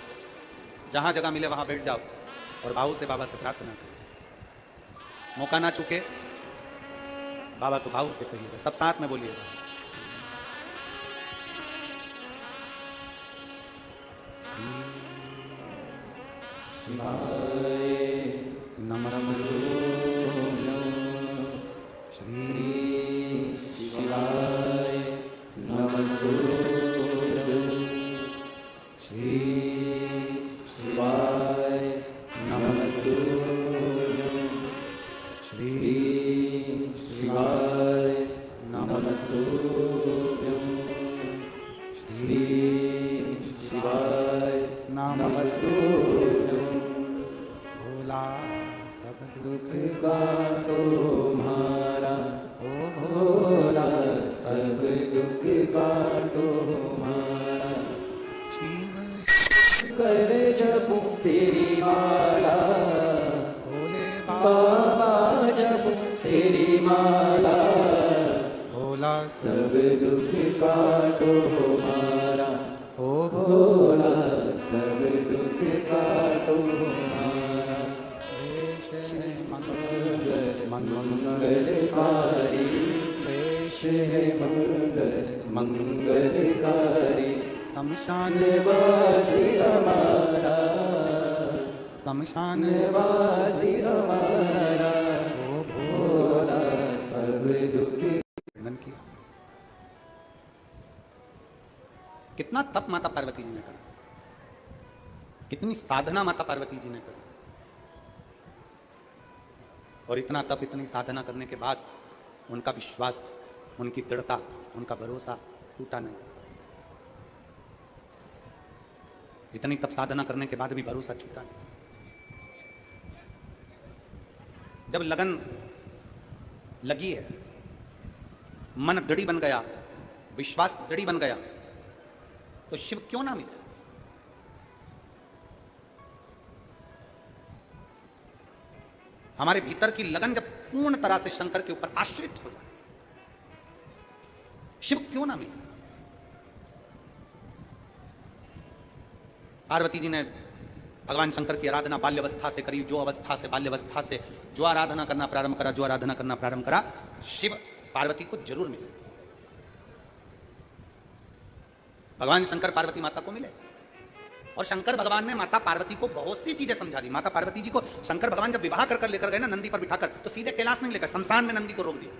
जहां जगह मिले वहां बैठ जाओ और भाव से बाबा से प्रार्थना करें। मौका ना चूके, बाबा को भाव से कहिएगा, सब साथ में बोलिएगा। नमस्ते श्री शिवाय, नमस्ते श्री शिवाय, नमस्ते श्री शिवाय, नमस्ते श्री शिवाय, नमस्ते कर जपूं तेरी माला, भोले बाबा जपूं तेरी माला, भोला सब दुख काटो हमारा, ओ भोला सब दुख काटो हमारा। देश है मंगलकारी, देश है मंगलकारी, शमशान निवासी हमारा, शमशान निवासी हमारा, ओ भोला सब दुख। वर्णन किया। कितना तप माता पार्वती जी ने करा, कितनी साधना माता पार्वती जी ने करी, और इतना तप इतनी साधना करने के बाद उनका विश्वास, उनकी दृढ़ता, उनका भरोसा टूटा नहीं। इतनी तप साधना करने के बाद भी भरोसा छूटा नहीं। जब लगन लगी है, मन दृढ़ बन गया, विश्वास दृढ़ बन गया, तो शिव क्यों ना मिले? हमारे भीतर की लगन जब पूर्ण तरह से शंकर के ऊपर आश्रित हो जाए, शिव क्यों ना मिले? पार्वती जी ने भगवान शंकर की आराधना बाल्यावस्था से करी। जो अवस्था से, बाल्यावस्था से जो आराधना करना प्रारंभ करा, जो आराधना करना प्रारंभ करा, शिव पार्वती को जरूर मिले। भगवान शंकर पार्वती माता को मिले, और शंकर भगवान ने माता पार्वती को बहुत सी चीजें समझा दी। माता पार्वती जी को शंकर भगवान जब विवाह कर लेकर गए ना नंदी पर बिठाकर, तो सीधे कैलाश नहीं लेकर शमशान में नंदी को रोक दिया।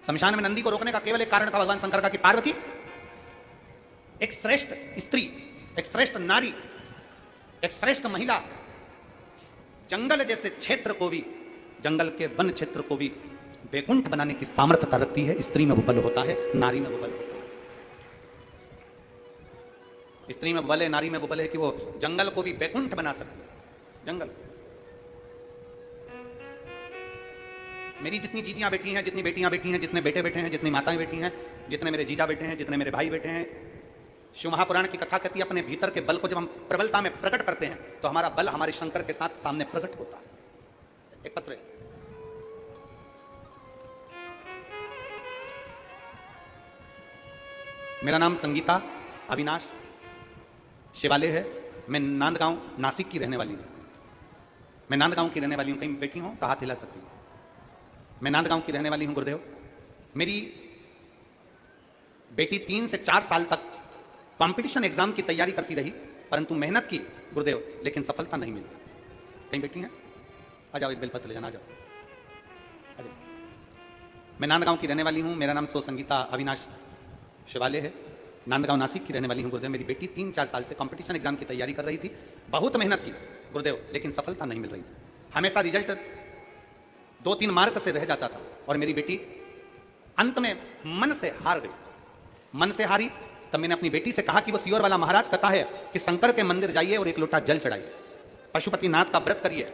शमशान में नंदी को रोकने का केवल एक कारण था भगवान शंकर का, कि पार्वती एक श्रेष्ठ स्त्री, एक श्रेष्ठ नारी, एक श्रेष्ठ महिला, जंगल जैसे क्षेत्र को भी, जंगल के वन क्षेत्र को भी वैकुंठ बनाने की सामर्थ्यता रखती है। स्त्री में वो बल होता है, नारी में वो बल होता है। स्त्री में वो बल है, नारी में वो बल है कि वो जंगल को भी वैकुंठ बना सकती है। जंगल, मेरी जितनी जीजियां बेटी हैं, जितनी बेटियां बेटी हैं, जितने बेटे बेटे हैं, जितनी माताएं बेटी हैं, जितने मेरे जीजा बेटे हैं, जितने मेरे भाई बेटे हैं, शिव महापुराण की कथा कहती है अपने भीतर के बल को जब हम प्रबलता में प्रकट करते हैं, तो हमारा बल हमारे शंकर के साथ सामने प्रकट होता है। एक पत्र है, मेरा नाम संगीता अविनाश शिवाले है। मैं नांदगांव नासिक की रहने वाली हूं। मैं नांदगांव की रहने वाली हूं। कहीं बैठी हूं तो हाथ हिला सकती हूं। मैं नांदगांव की रहने वाली हूं गुरुदेव। मेरी बेटी 3 से 4 साल तक कंपटीशन एग्जाम की तैयारी करती रही, परंतु मेहनत की गुरुदेव, लेकिन सफलता नहीं मिली। कहीं बैठी हैं? आ जाओ, एक बेलपत्र ले जाना, आ जाओ, आ जाओ। मैं नांदगांव की रहने वाली हूं। मेरा नाम संगीता अविनाश शिवाले है। नांदगांव नासिक की रहने वाली हूं गुरुदेव। मेरी बेटी 3-4 साल से कंपटीशन एग्जाम की तैयारी कर रही थी। बहुत मेहनत की गुरुदेव, लेकिन सफलता नहीं मिल रही थी। हमेशा रिजल्ट 2-3 मार्क से रह जाता था, और मेरी बेटी अंत में मन से हार गई। मन से हारी, तब मैंने अपनी बेटी से कहा कि वो सियोर वाला महाराज कथा है कि शंकर के मंदिर जाइए और 1 लोटा जल चढ़ाइए, पशुपतिनाथ का व्रत करिए,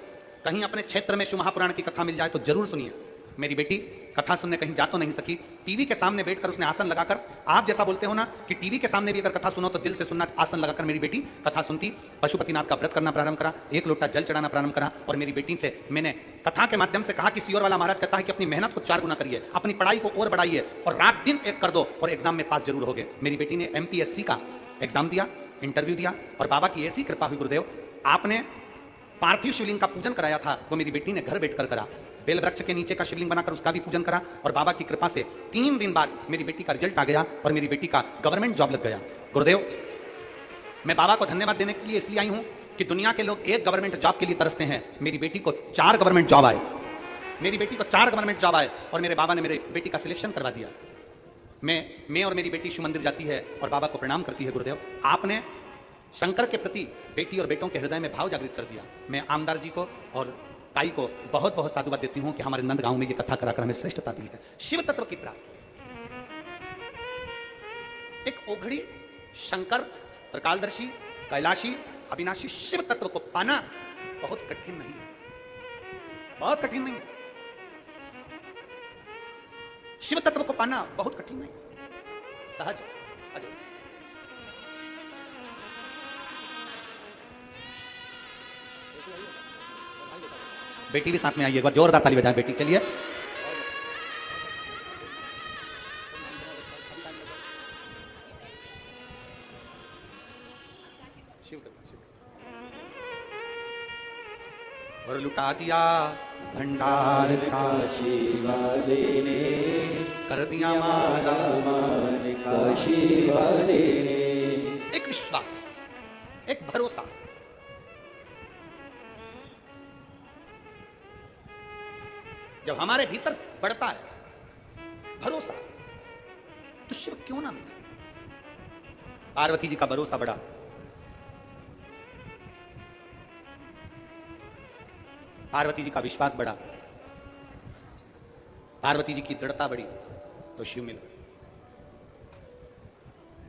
कहीं अपने क्षेत्र में शिव महापुराण की कथा मिल जाए तो जरूर सुनिए। मेरी बेटी कथा सुनने कहीं जा तो नहीं सकी। टीवी के सामने बैठकर उसने आसन लगाकर, आप जैसा बोलते हो ना कि टीवी के सामने भी अगर कथा सुनो तो दिल से सुनना, आसन लगाकर मेरी बेटी कथा सुनती, पशुपतिनाथ का व्रत करना प्रारंभ करा, 1 लोटा जल चढ़ाना प्रारंभ करा। और मेरी बेटी से मैंने कथा के माध्यम से कहा कि सियोर वाला महाराज कहता है कि अपनी मेहनत को 4 गुना करिए, अपनी पढ़ाई को और बढ़ाइए, और रात दिन एक कर दो और एग्जाम में पास जरूर होगे। मेरी बेटी ने MPSC का एग्जाम दिया, इंटरव्यू दिया, और बाबा की ऐसी कृपा हुई गुरुदेव, आपने पार्थिव शिवलिंग का पूजन कराया था, वो मेरी बेटी ने घर बैठकर करा। बेल वृक्ष के नीचे का शिवलिंग बनाकर उसका भी पूजन करा, और बाबा की कृपा से 3 दिन बाद मेरी बेटी का रिजल्ट आ गया और मेरी बेटी का गवर्नमेंट जॉब लग गया। गुरुदेव, मैं बाबा को धन्यवाद देने के लिए इसलिए आई हूं कि दुनिया के लोग एक गवर्नमेंट जॉब के लिए तरसते हैं, मेरी बेटी को 4 गवर्नमेंट जॉब आए। मेरी बेटी को 4 गवर्नमेंट जॉब आए, और मेरे बाबा ने मेरे बेटी का सिलेक्शन करवा दिया। मैं और मेरी बेटी शिव मंदिर जाती है और बाबा को प्रणाम करती है। गुरुदेव, आपने शंकर के प्रति बेटी और बेटों के हृदय में भाव जागृत कर दिया। मैं आमदार जी को और ताई को बहुत बहुत साधुवाद देती हूं कि हमारे नंद गांव में ये कथा कराकर हमें श्रेष्ठता दी है। शिव तत्व की प्राप्ति, एक ओघड़ी शंकर, त्रिकालदर्शी, कैलाशी, अविनाशी शिव तत्व को पाना बहुत कठिन नहीं है, बहुत कठिन नहीं है। शिव तत्व को पाना बहुत कठिन नहीं, सहज। बेटी भी साथ में आई है, एक बार जोरदार ताली बजाएं बेटी के लिए। और लुटा दिया भंडार का काशी वाले ने कर दिया मारा मारा। मान काशी वाले ने। एक विश्वास, एक भरोसा, जब हमारे भीतर बढ़ता है भरोसा, तो शिव क्यों ना मिले। पार्वती जी का भरोसा बढ़ा, पार्वती जी का विश्वास बढ़ा, पार्वती जी की दृढ़ता बढ़ी, तो शिव मिल गए।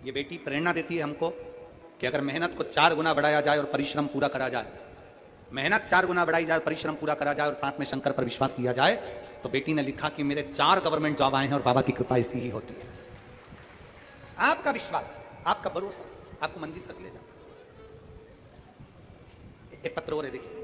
ये बेटी प्रेरणा देती है हमको कि अगर मेहनत को 4 गुना बढ़ाया जाए और परिश्रम पूरा करा जाए, मेहनत 4 गुना बढ़ाई जाए, परिश्रम पूरा करा जाए और साथ में शंकर पर विश्वास किया जाए, तो बेटी ने लिखा कि मेरे 4 गवर्नमेंट जॉब आए हैं और बाबा की कृपा इसी ही होती है। आपका विश्वास, आपका भरोसा आपको मंजिल तक ले जाता है। एक पत्र और है, देखिए।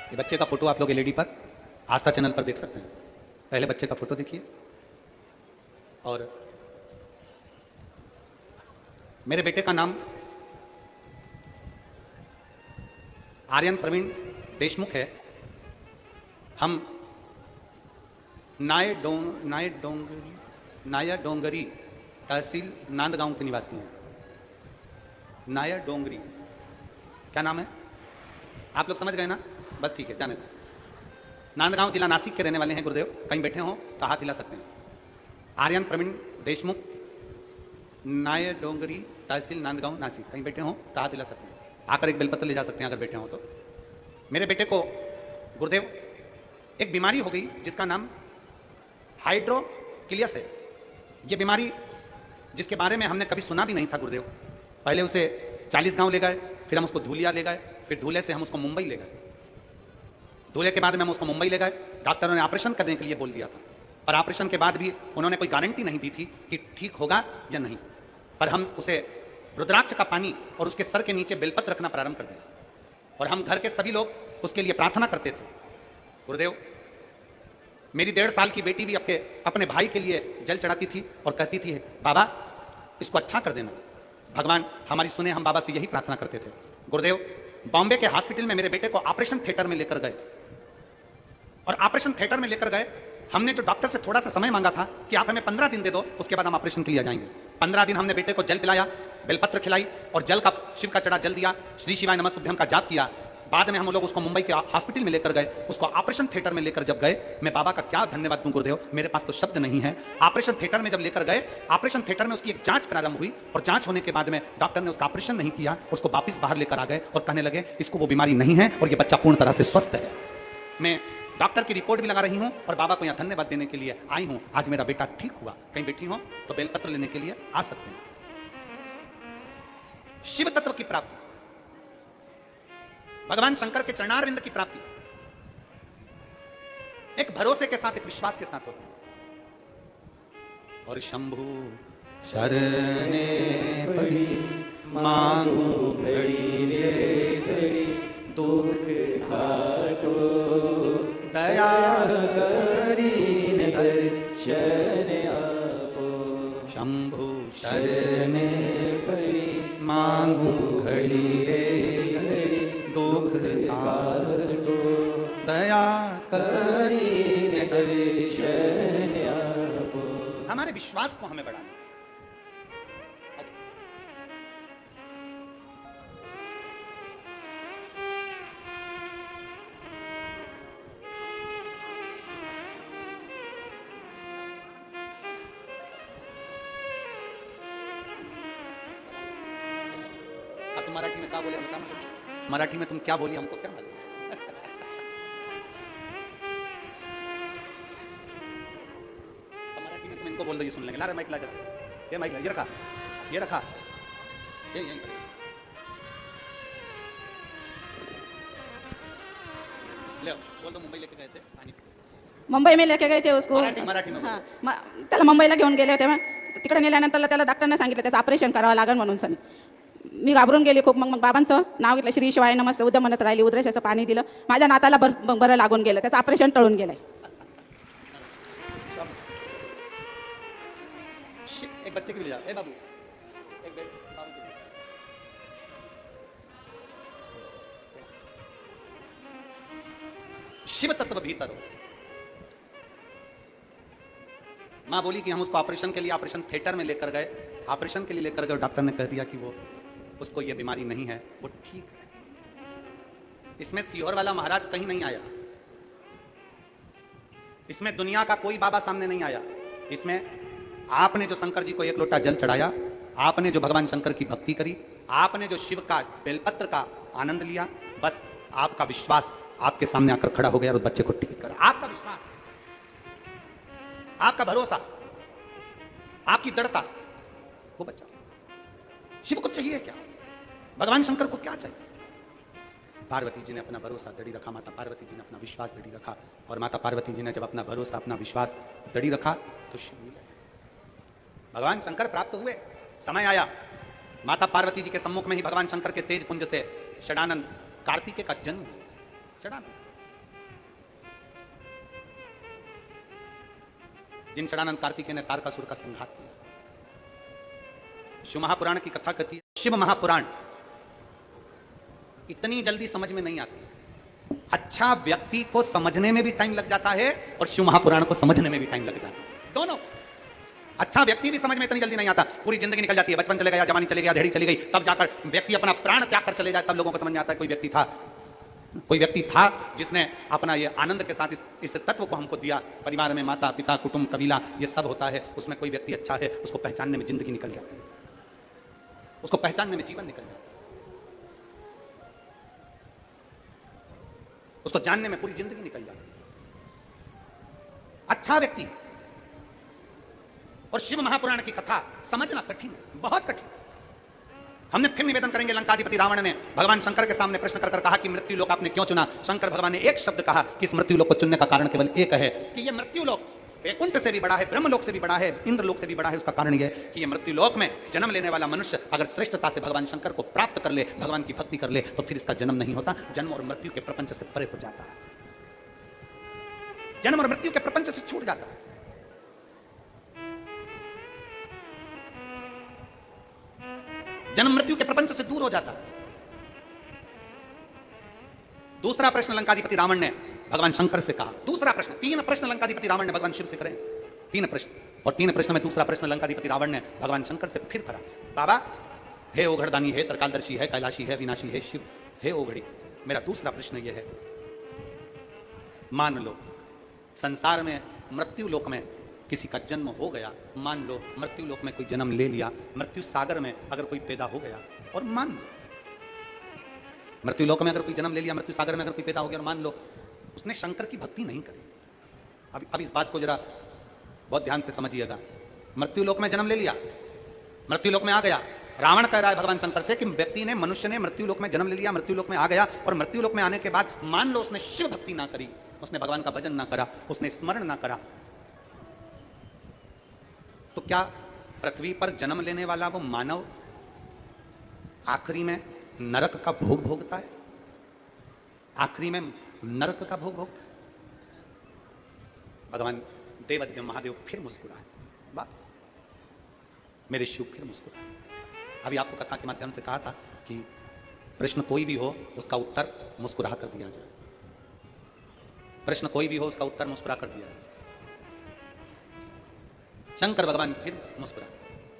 ये बच्चे का फोटो आप लोग एलईडी पर आस्था चैनल पर देख सकते हैं। पहले बच्चे का फोटो देखिए। और मेरे बेटे का नाम आर्यन प्रवीण देशमुख है। हम नाया डोंगरी तहसील नांदगांव के निवासी हैं। नाया डोंगरी क्या नाम है, आप लोग समझ गए ना? बस ठीक है, जाने दो। नांदगांव जिला नासिक के रहने वाले हैं गुरुदेव। कहीं बैठे हो तो हाथ हिला सकते हैं। आर्यन प्रवीण देशमुख, नाय डोंगरी तहसील नांदगांव नासिक। कहीं बैठे हो तो हाथ हिला सकते हैं। आकर एक बेलपत्र ले जा सकते हैं अगर बैठे हो तो। मेरे बेटे को गुरुदेव एक बीमारी हो गई जिसका नाम हाइड्रोकिलियस है। ये बीमारी जिसके बारे में हमने कभी सुना भी नहीं था गुरुदेव। पहले उसे 40 गांव ले गए, फिर हम उसको धूलिया ले गए, फिर धूले से हम उसको मुंबई ले गए। धूले के बाद में हम उसको मुंबई ले गए। डॉक्टरों ने ऑपरेशन करने के लिए बोल दिया था, पर ऑपरेशन के बाद भी उन्होंने कोई गारंटी नहीं दी थी कि ठीक होगा या नहीं। पर हम उसे रुद्राक्ष का पानी और उसके सर के नीचे बेलपत्र रखना प्रारंभ कर दिया, और हम घर के सभी लोग उसके लिए प्रार्थना करते थे। गुरुदेव, मेरी 1.5 साल की बेटी भी अपने भाई के लिए जल चढ़ाती थी और कहती थी, बाबा इसको अच्छा कर देना, भगवान हमारी सुने। हम बाबा से यही प्रार्थना करते थे। गुरुदेव, बॉम्बे के हॉस्पिटल में मेरे बेटे को ऑपरेशन थिएटर में लेकर गए, और ऑपरेशन थिएटर में लेकर गए। हमने जो डॉक्टर से थोड़ा सा समय मांगा था कि आप हमें 15 दिन दे दो, उसके बाद हम ऑपरेशन के लिए जाएंगे। 15 दिन हमने बेटे को जल पिलाया, बेलपत्र खिलाई और जल का शिव का चढ़ा जल दिया, श्री शिवाय नमस्तुभ्यम का जाप किया। बाद में हम लोग उसको मुंबई के हॉस्पिटल में लेकर गए। उसको ऑपरेशन थिएटर में लेकर जब गए, मैं बाबा का क्या धन्यवाद दूं गुरुदेव, मेरे पास तो शब्द नहीं है। ऑपरेशन थिएटर में जब लेकर गए, ऑपरेशन थिएटर में उसकी एक जांच प्रारंभ हुई, और जांच होने के बाद में डॉक्टर ने उसका ऑपरेशन नहीं किया, उसको वापस बाहर लेकर आ गए और कहने लगे इसको वो बीमारी नहीं है और ये बच्चा पूर्ण तरह से स्वस्थ है। मैं डॉक्टर की रिपोर्ट भी लगा रही हूं और बाबा को यहां धन्यवाद देने के लिए आई हूं। आज मेरा बेटा ठीक हुआ। कहीं बैठी हो तो बेलपत्र लेने के लिए आ सकते हैं। शिव तत्व की प्राप्ति, भगवान शंकर के चरणारविंद की प्राप्ति एक भरोसे के साथ, एक विश्वास के साथ होती है। और शंभु शरणे पड़ी मांगू घड़ी रे घड़ी, दुख घाटो दया करीन दर्शन आपो। शंभु शरणे पड़ी मांगू घड़ी रे घड़ी, दुख घाटो दया करीन दर्शन आपो। हमारे विश्वास को हमें बढ़ाना। अब तुम मराठी में क्या बोले बता, मराठी में तुम क्या बोली हमको क्या मालूम। बोल दो, ये सुन लेंगे। ला रे माइक ला जरा, ये माइक ला, ये रखा, ये रखा, ये यहीं पर। ले बोल दो, मुंबई लेके गए थे पानी, मुंबई में लेके गए थे उसको. मराठी में हां, त्याला मुंबईला घेऊन गेले होते. मग तिकडे नेल्यानंतर त्याला डॉक्टरने सांगितलं त्याचं ऑपरेशन करावं लागेल म्हणून. सनी मी घाबरून गेली खूप. मग बाबांचं नाव घेतलं, श्री शिवाय नमस्ते, उद्या म्हणत राहिली, उद्रेशाचं पाणी दिलं. माझ्या नाताला बरं लागून गेलं, त्याचं ऑपरेशन टळून गेलंय. एक बच्चे के लिए जा, ए बाबू, एक बेट बाबू के लिए। शिव तत्व भीतर हो। मां बोली कि हम उसको ऑपरेशन के लिए ऑपरेशन थिएटर में लेकर गए, ऑपरेशन के लिए लेकर गए, डॉक्टर ने कह दिया कि वो उसको ये बीमारी नहीं है, वो ठीक है। इसमें सीहोर वाला महाराज कहीं नहीं आया, इसमें दुनिया का कोई बाबा सामने नहीं आया। इसमें आपने जो शंकर जी को एक लोटा जल चढ़ाया, आपने जो भगवान शंकर की भक्ति करी, आपने जो शिव का बेलपत्र का आनंद लिया, बस आपका विश्वास आपके सामने आकर खड़ा हो गया और उस बच्चे को ठीक कर। आपका विश्वास, आपका भरोसा, आपकी दृढ़ता, वो बच्चा। शिव को चाहिए क्या? भगवान शंकर को क्या चाहिए? पार्वती जी ने अपना भरोसा दृढ़ रखा, माता पार्वती जी ने अपना विश्वास दृढ़ रखा, और माता पार्वती जी ने जब अपना भरोसा अपना विश्वास दृढ़ रखा तो शिव मिले। भगवान शंकर प्राप्त हुए, समय आया, माता पार्वती जी के सम्मुख में ही भगवान शंकर के तेज पुंज से षडानंद कार्तिकेय का जन्म हुआ। षडानंद, जिन षडानंद कार्तिकेय ने तारकासुर का संहार किया। शिव महापुराण की कथा कहती है, शिव महापुराण इतनी जल्दी समझ में नहीं आती। अच्छा व्यक्ति को समझने में भी टाइम लग जाता है और शिव महापुराण को समझने में भी टाइम लग जाता है, दोनों। अच्छा व्यक्ति भी समझ में इतनी जल्दी नहीं आता, पूरी जिंदगी निकल जाती है, बचपन चले गया, जवानी चली गया, धेड़ी चली गई, तब जाकर व्यक्ति अपना प्राण त्याग कर चले जाए, तब लोगों को समझ में आता है कोई व्यक्ति था जिसने अपना ये आनंद के साथ इस तत्व को हमको दिया। परिवार में माता पिता कुटुंब कबीला ये सब होता है, उसमें कोई व्यक्ति अच्छा है, उसको पहचानने में जिंदगी निकल जाती है, उसको पहचानने में जीवन निकल जाता है, उसको जानने में पूरी जिंदगी निकल जाती है। अच्छा व्यक्ति और शिव महापुराण की कथा समझना कठिन है, बहुत कठिन। हमने फिर निवेदन करेंगे, लंकाधिपति रावण ने भगवान शंकर के सामने प्रश्न कर कहा कि मृत्यु लोक आपने क्यों चुना? शंकर भगवान ने एक शब्द कहा कि इस मृत्यु लोक को चुनने का कारण केवल एक है कि यह मृत्यु लोक वैकुंठ से भी बड़ा है, ब्रह्म लोक से भी बड़ा है, इंद्र लोक से भी बड़ा है। उसका कारण यह है कि यह मृत्यु लोक में जन्म लेने वाला मनुष्य अगर श्रेष्ठता से भगवान शंकर को प्राप्त कर ले, भगवान की भक्ति कर ले, तो फिर इसका जन्म नहीं होता, जन्म और मृत्यु के प्रपंच से परे हो जाता है, जन्म और मृत्यु के प्रपंच से छूट जाता है। जन्म मृत्यु के प्रपंच से दूर हो जाता है। दूसरा प्रश्न लंकाधिपति रावण ने भगवान शंकर से कहा, दूसरा प्रश्न, 3 प्रश्न लंकाधिपति रावण ने भगवान शिव से करे, 3 प्रश्न, और 3 प्रश्न में दूसरा प्रश्न लंकाधिपति रावण ने भगवान शंकर से फिर करा, बाबा हे ओघड़दानी, हे तरकालदर्शी, है कैलाशी, है विनाशी, है शिव, हे ओघड़ी, मेरा दूसरा प्रश्न यह है, मान लो संसार में मृत्यु लोक में किसी का जन्म हो गया, मान लो मृत्यु लोक में कोई जन्म ले लिया, मृत्यु सागर में अगर कोई पैदा हो गया, और मान लो मृत्यु लोक में अगर कोई जन्म ले लिया, मृत्यु सागर में अगर कोई पैदा हो गया, और मान लो उसने शंकर की भक्ति नहीं करी। अब इस बात को जरा बहुत ध्यान से समझिएगा। मृत्यु लोक में जन्म ले लिया, मृत्यु लोक में आ गया, रावण कह रहा है भगवान शंकर से कि व्यक्ति ने, मनुष्य ने मृत्यु लोक में जन्म ले लिया, मृत्यु लोक में आ गया, और मृत्यु लोक में आने के बाद मान लो उसने शिव भक्ति ना करी, उसने भगवान का भजन ना करा, उसने स्मरण ना करा, तो क्या पृथ्वी पर जन्म लेने वाला वो मानव आखिरी में नरक का भोग भोगता है? आखिरी में नरक का भोग भोगता है? भगवान देवादिदेव महादेव फिर मुस्कुराए, बस मेरे शिव फिर मुस्कुराए। अभी आपको कथा के माध्यम से कहा था कि प्रश्न कोई भी हो उसका उत्तर मुस्कुरा कर दिया जाए, प्रश्न कोई भी हो उसका उत्तर मुस्कुरा कर दिया जाए। शंकर भगवान फिर मुस्कुरा,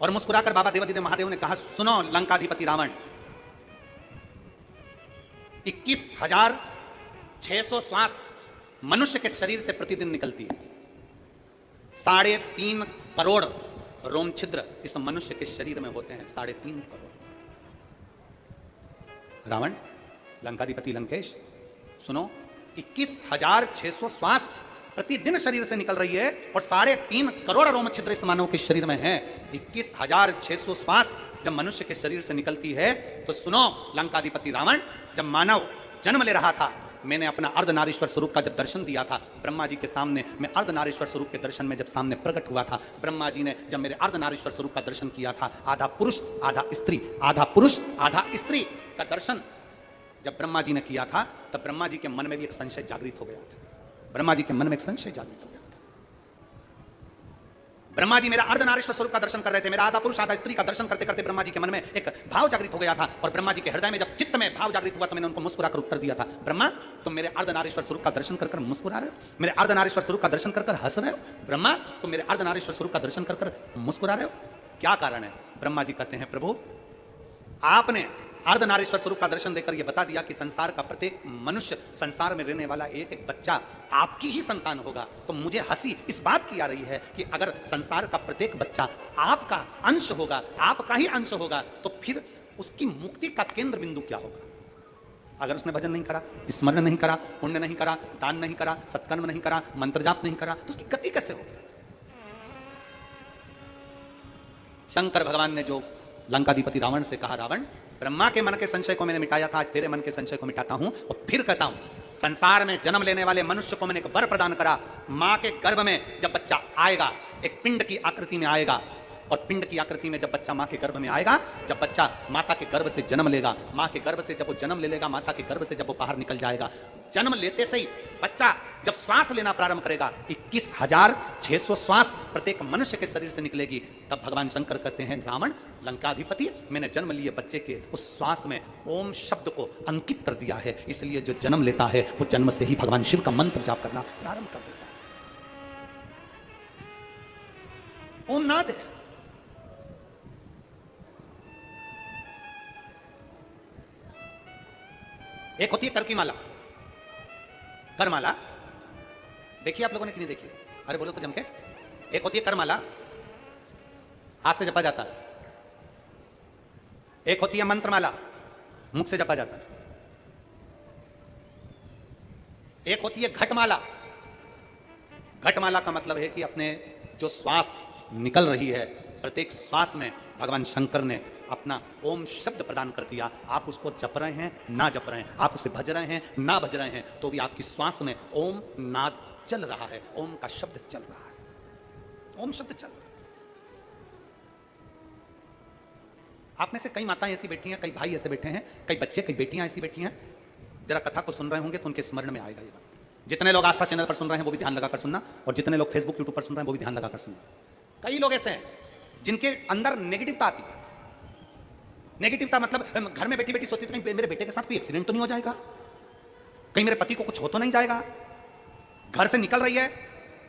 और मुस्कुराकर बाबा देवादिदेव महादेव ने कहा, सुनो लंकाधिपति रावण, 21,600 श्वास मनुष्य के शरीर से प्रतिदिन निकलती है, 3.5 करोड़ रोम छिद्र इस मनुष्य के शरीर में होते हैं, 3.5 करोड़। रावण, लंकाधिपति लंकेश, सुनो, 21,600 श्वास प्रतिदिन शरीर से निकल रही है और 3.5 करोड़ रोम छिद्र इस मानव के शरीर में है। 21,600 श्वास जब मनुष्य के शरीर से निकलती है तो सुनो लंकाधिपति रावण, जब मानव जन्म ले रहा था, मैंने अपना अर्धनारीश्वर स्वरूप का जब दर्शन दिया था ब्रह्मा जी के सामने, मैं अर्धनारीश्वर स्वरूप के दर्शन में जब सामने प्रकट हुआ था, ब्रह्मा जी ने जब मेरे अर्धनारीश्वर स्वरूप का दर्शन किया था, आधा पुरुष आधा स्त्री, आधा पुरुष आधा स्त्री का दर्शन जब ब्रह्मा जी ने किया था, तब ब्रह्मा जी के मन में भी एक संशय जागृत हो गया था। ब्रह्मा जी के मन में एक संशय जागृत हो गया था। ब्रह्मा जी मेरा अर्धनारीश्वर स्वरूप का दर्शन कर रहे थे, मेरा आधा पुरुष आधा स्त्री का दर्शन करते करते ब्रह्मा जी के मन में एक भाव जागृत हो गया था, और ब्रह्मा जी के हृदय में जब चित्त में भाव जागृत हुआ तो मैंने उनको मुस्कुराकर उत्तर दिया था, ब्रह्मा तुम मेरे अर्धनारीश्वर स्वरूप का दर्शन कर मुस्कुरा रहे हो, मेरे अर्धनारीश्वर स्वरूप का दर्शन कर हंस रहे हो, ब्रह्मा तुम मेरे अर्धनारीश्वर स्वरूप का दर्शन कर मुस्कुरा रहे हो, क्या कारण है? ब्रह्मा जी कहते हैं प्रभु आपने अर्धनारीश्वर स्वरूप का दर्शन देकर यह बता दिया कि संसार का प्रत्येक मनुष्य, संसार में रहने वाला एक एक बच्चा आपकी ही संतान होगा। तो मुझे हंसी इस बात की आ रही है कि अगर संसार का प्रत्येक बच्चा आपका अंश होगा, आपका ही अंश होगा, तो फिर उसकी मुक्ति का केंद्र बिंदु क्या होगा? अगर उसने भजन नहीं करा, स्मरण नहीं करा, पुण्य नहीं करा, दान नहीं करा, सत्कर्म नहीं करा, मंत्र जाप नहीं करा, तो उसकी गति कैसे होगी? शंकर भगवान ने जो लंकाधिपति रावण से कहा, रावण ब्रह्मा के मन के संशय को मैंने मिटाया था, आज तेरे मन के संशय को मिटाता हूं, और फिर कहता हूं संसार में जन्म लेने वाले मनुष्य को मैंने एक वर प्रदान करा। मां के गर्भ में जब बच्चा आएगा एक पिंड की आकृति में आएगा, और पिंड की आकृति में जब बच्चा मां के गर्भ में आएगा, जब बच्चा माता के गर्भ से जन्म लेगा, मां के गर्भ से जब वो जन्म ले लेगा, माता के गर्भ से जब वो बाहर निकल जाएगा, जन्म लेते से ही बच्चा जब श्वास लेना प्रारंभ करेगा, 21,600 श्वास प्रत्येक मनुष्य के शरीर से निकलेगी, तब भगवान शंकर कहते हैं रावण लंकाधिपति, मैंने जन्म लिए बच्चे के उस श्वास में ओम शब्द को अंकित कर दिया है, इसलिए जो जन्म लेता है वो जन्म से ही भगवान शिव का मंत्र जाप करना प्रारंभ कर देता है। ओम नाद है। एक होती है कर की माला, करमाला देखिए आप लोगों ने कि नहीं देखी? अरे बोलो तो जम के। एक होती है करमाला, हाथ से जपा जाता है। एक होती है मंत्रमाला, मुख से जपा जाता है। एक होती है घटमाला। घटमाला का मतलब है कि अपने जो श्वास निकल रही है, प्रत्येक श्वास में भगवान शंकर ने अपना ओम शब्द प्रदान कर दिया। आप उसको जप रहे हैं ना जप रहे हैं, आप उसे भज रहे हैं ना भज रहे हैं, तो भी आपकी श्वास में ओम नाद चल रहा है, ओम का शब्द चल रहा है, ओम शब्द चल रहा है। आप में से कई माताएं ऐसी बैठी हैं, कई भाई ऐसे बैठे हैं, कई बच्चे कई बेटियां ऐसी बैठी हैं, जरा कथा को सुन रहे होंगे तो उनके स्मरण में आएगा ये बात। जितने लोग आस्था चैनल पर सुन रहे हैं वो भी ध्यान लगाकर सुनना, और जितने लोग फेसबुक यूट्यूब पर सुन रहे हैं वो भी ध्यान लगाकर सुनना। कई लोग ऐसे हैं जिनके अंदर नेगेटिवता आती है। नेगेटिवता मतलब घर में बैठी बैठी सोचती थी मेरे बेटे के साथ कोई एक्सीडेंट तो नहीं हो जाएगा, कहीं मेरे पति को कुछ हो तो नहीं जाएगा। घर से निकल रही है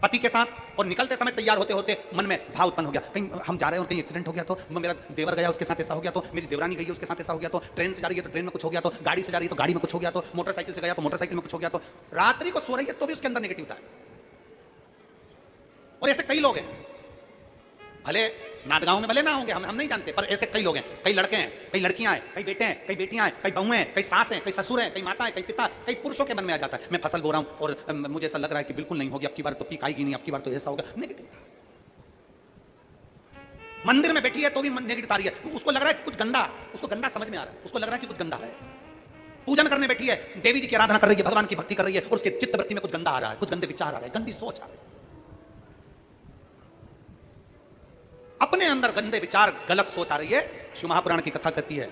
पति के साथ, और निकलते समय तैयार होते होते मन में भाव उत्पन्न हो गया, कहीं हम जा रहे हैं और कहीं एक्सीडेंट हो गया तो, मेरा देवर गया उसके साथ ऐसा हो गया तो, मेरी देवरानी गई उसके साथ ऐसा हो गया तो, ट्रेन से जा रही है तो ट्रेन में कुछ हो गया तो, गाड़ी से जा रही है तो गाड़ी में कुछ हो गया तो, मोटरसाइकिल से गया तो मोटरसाइकिल में कुछ हो गया तो, रात्रि को सो रही है तो भी उसके अंदर नेगेटिवता है। और ऐसे कई लोग हैं, भले नादगांव में भले ना होंगे, हम नहीं जानते, पर ऐसे कई लोग हैं, कई लड़के हैं, कई लड़कियां हैं, कई बेटे हैं, कई बेटियां हैं, कई बहुएं हैं, कई सास हैं, कई ससुर हैं, कई माता हैं, कई पिता, कई पुरुषों के मन में आ जाता है मैं फसल बो रहा हूं और मुझे ऐसा लग रहा है कि बिल्कुल नहीं होगी, अब की बार तो पीक आएगी नहीं, अब की बार तो ऐसा होगा। नेगेटिव मंदिर में बैठी है तो भी नेगेटिव आ रही है, उसको लग रहा है कुछ गंदा, उसको गंदा समझ में आ रहा है, उसको लग रहा है कि कुछ गंदा है। पूजन करने बैठी है, देवी जी की आराधना कर रही है, भगवान की भक्ति कर रही है, और उसके चित्त वृत्ति में कुछ गंदा आ रहा है, कुछ गंदे विचार आ रहे हैं, गंदी सोच आ रही है, अपने अंदर गंदे विचार गलत सोच आ रही है। शिव महापुराण की कथा कहती है,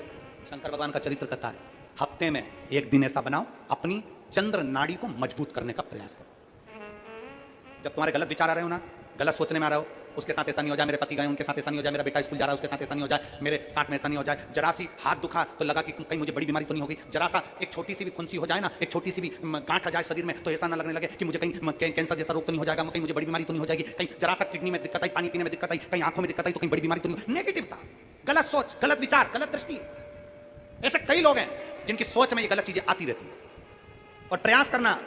शंकर भगवान का चरित्र कथा है, हफ्ते में एक दिन ऐसा बनाओ अपनी चंद्र नाड़ी को मजबूत करने का प्रयास करो। जब तुम्हारे गलत विचार आ रहे हो ना, गलत सोचने में आ रहे हो, उसके साथ ऐसा नहीं हो जाए, मेरे पति गए उनके साथ ऐसा नहीं हो जाए, मेरा बेटा स्कूल जा रहा है उसके साथ ऐसा नहीं हो जाए, मेरे साथ में ऐसा नहीं हो जाए, जरा सी हाथ दुखा तो लगा कि कहीं मुझे बड़ी बीमारी तो नहीं होगी, जरा सा एक छोटी सी भी फुंसी हो जाए ना, एक छोटी सी भी गांठ आ जाए शरीर में तो ऐसा ना लगने लगे कि मुझे कहीं कैंसर जैसा रोग तो नहीं हो जाएगा, कहीं मुझे बड़ी बीमारी तो नहीं हो जाएगी, कहीं जरा सा किडनी में दिक्कत आई, पानी पीने में दिक्कत आई, कहीं आंखों में दिक्कत आई तो कहीं बड़ी बीमारी तो नहीं। नेगेटिवता, गलत सोच, गलत विचार, गलत दृष्टि। ऐसे कई लोग हैं जिनकी सोच में ये गलत चीजें आती रहती है। और प्रयास करना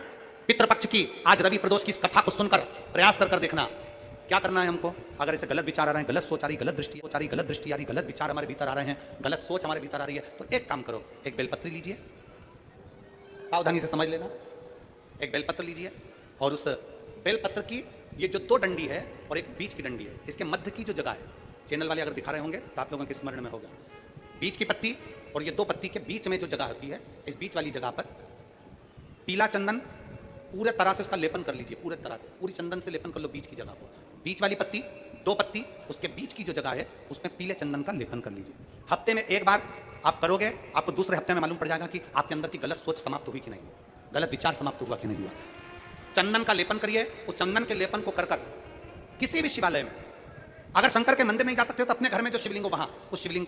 पितृपक्ष की आज रवि प्रदोष की इस कथा को सुनकर प्रयास कर देखना क्या करना है हमको। अगर ऐसे गलत विचार आ रहे हैं, गलत सोच आ रही, गलत दृष्टि आ रही, गलत दृष्टि आ रही, गलत विचार हमारे भीतर आ रहे हैं, गलत सोच हमारे भीतर आ रही है, तो एक काम करो, एक बेलपत्र लीजिए, सावधानी से समझ लेना, एक बेलपत्र लीजिए और उस बेलपत्र की ये जो 2 डंडी है और एक बीच की डंडी है, इसके मध्य की जो जगह है, चैनल वाले अगर दिखा रहे होंगे तो आप लोगों के स्मरण में होगा, बीच की पत्ती और ये 2 पत्ती के बीच में जो जगह होती है, इस बीच वाली जगह पर पीला चंदन पूरे तरह से उसका लेपन कर लीजिए, पूरे तरह से पूरी चंदन से लेपन कर लो बीच की जगह को। बीच वाली पत्ती 2 पत्ती उसके बीच की जो जगह है उसमें पीले चंदन का लेपन कर लीजिए। हफ्ते में 1 बार आप करोगे, आपको दूसरे हफ्ते में मालूम पड़ जाएगा कि आपके अंदर की गलत सोच समाप्त हुई कि नहीं, गलत विचार समाप्त हुआ कि नहीं हुआ। चंदन का लेपन करिए, उस चंदन के लेपन को कर कर किसी भी शिवालय में, अगर शंकर के मंदिर नहीं जा सकते हो तो अपने घर में जो शिवलिंग हो वहां उस शिवलिंग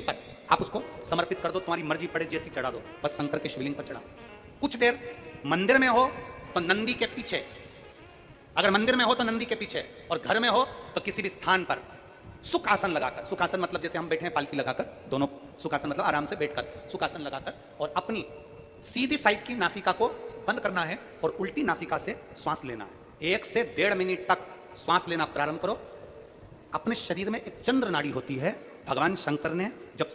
पर आप उसको समर्पित कर दो, तुम्हारी मर्जी पड़े जैसी चढ़ा दो, बस शंकर के शिवलिंग पर चढ़ा दो। कुछ देर मंदिर में हो तो नंदी के पीछे, अगर मंदिर में हो तो नंदी के पीछे, और घर में हो तो किसी भी स्थान पर सुखासन लगाकर, सुखासन मतलब जैसे हम बैठे हैं पालकी लगाकर, दोनों सुखासन मतलब आराम से बैठकर सुखासन लगाकर, और अपनी सीधी साइड की नासिका को बंद करना है और उल्टी नासिका से श्वास लेना है। 1 से 1.5 मिनट तक श्वास लेना प्रारंभ करो। अपने शरीर में एक चंद्र नाड़ी होती है। भगवान शंकर ने जब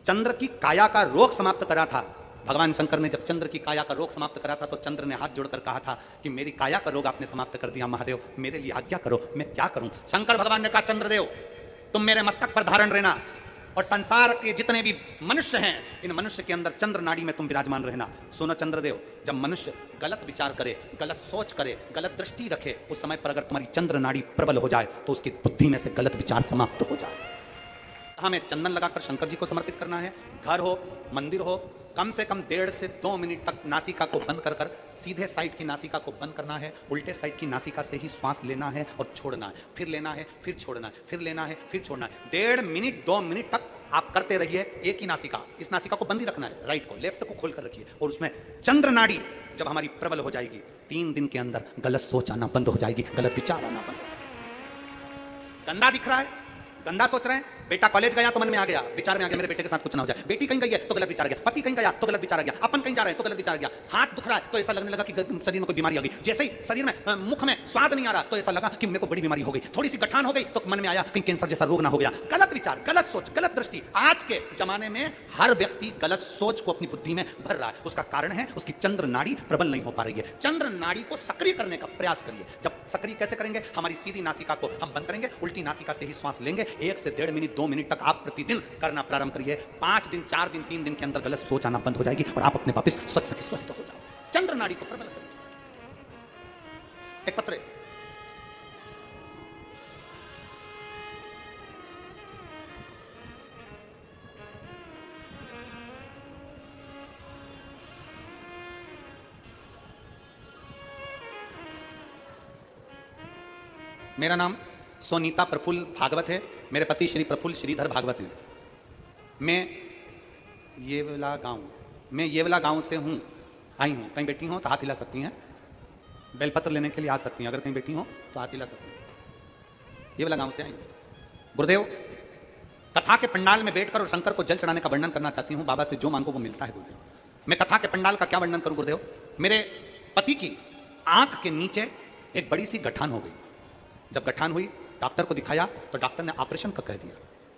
चंद्र की काया का रोग समाप्त करा था, भगवान शंकर ने जब चंद्र की काया का रोग समाप्त करा था तो चंद्र ने हाथ जोड़कर कहा था कि मेरी काया का रोग आपने समाप्त कर दिया महादेव, मेरे लिए आज्ञा करो, मैं क्या करूं। शंकर भगवान ने कहा चंद्रदेव तुम मेरे मस्तक पर धारण रहना, और संसार के जितने भी मनुष्य हैं इन मनुष्य के अंदर चंद्र नाड़ी में तुम विराजमान रहना। सुनो चंद्रदेव, जब मनुष्य गलत विचार करे, गलत सोच करे, गलत दृष्टि रखे, उस समय पर अगर तुम्हारी चंद्र नाड़ी प्रबल हो जाए तो उसकी बुद्धि में से गलत विचार समाप्त हो जाए। हमें चंदन लगाकर शंकर जी को समर्पित करना है। घर हो, मंदिर हो, कम से कम 1.5 से 2 मिनट तक नासिका को बंद कर कर सीधे साइड की नासिका को बंद करना है, उल्टे साइड की नासिका से ही श्वास लेना है और छोड़ना है, फिर लेना है, फिर छोड़ना है, फिर लेना है, फिर छोड़ना है। 1.5 मिनट 2 मिनट तक आप करते रहिए। एक ही नासिका, इस नासिका को बंद ही रखना है, राइट को, लेफ्ट को खोल कर रखिए, और उसमें चंद्र नाड़ी जब हमारी प्रबल हो जाएगी 3 दिन के अंदर गलत सोच आना बंद हो जाएगी, गलत विचार आना बंद हो जाएगा। गंदा दिख रहा है, गंदा सोच रहे हैं, बेटा कॉलेज गया तो मन में आ गया, विचार में आ गया मेरे बेटे के साथ कुछ ना हो जाए, बेटी कहीं गई है तो गलत विचार आ गया, पति कहीं गया तो गलत विचार आ गया, अपन कहीं जा रहे हैं तो गलत विचार आ गया, हाथ दुख रहा है तो ऐसा लगने लगा कि शरीर में कोई बीमारी आ गई, जैसे ही शरीर में मुख में स्वाद नहीं आ रहा तो ऐसा लगा कि मेरे को बड़ी बीमारी हो गई, थोड़ी सी गठान हो गई तो मन में आया कहीं कैंसर जैसा रोग ना हो गया। गलत विचार, गलत सोच, गलत दृष्टि। आज के जमाने में हर व्यक्ति गलत सोच को अपनी बुद्धि में भर रहा है। उसका कारण है उसकी चंद्र नाड़ी प्रबल नहीं हो पा रही है। चंद्र नाड़ी को सक्रिय करने का प्रयास करिए। जब सक्रिय कैसे करेंगे, हमारी सीधी नासिका को हम बंद करेंगे, उल्टी नासिका से ही श्वास लेंगे। 1 से 1.5 मिनट 2 मिनट तक आप प्रतिदिन करना प्रारंभ करिए। 5 दिन 4 दिन 3 दिन के अंदर गलत सोच आना बंद हो जाएगी और आप अपने वापस स्वस्थ हो जाओ। चंद्र नाड़ी को प्रबल करिए। एक पत्र मेरा नाम सोनीता प्रफुल्ल भागवत है। मेरे पति श्री प्रफुल्ल श्रीधर भागवत हैं। मैं ये वाला गांव से हूँ, आई हूँ। कहीं बैठी हो तो हाथ हिला सकती हैं, बेलपत्र लेने के लिए आ सकती हैं। अगर कहीं बैठी हो तो हाथ हिला सकती हैं। ये वाला गांव से आई हूँ। गुरुदेव, कथा के पंडाल में बैठकर और शंकर को जल चढ़ाने का वर्णन करना चाहती हूँ। बाबा से जो मांगो वो मिलता है गुरुदेव। मैं कथा के पंडाल का क्या वर्णन करूँ गुरुदेव। मेरे पति की आंख के नीचे एक बड़ी सी गठान हो गई। जब गठान हुई, डॉक्टर को दिखाया तो डॉक्टर ने ऑपरेशन का कह दिया।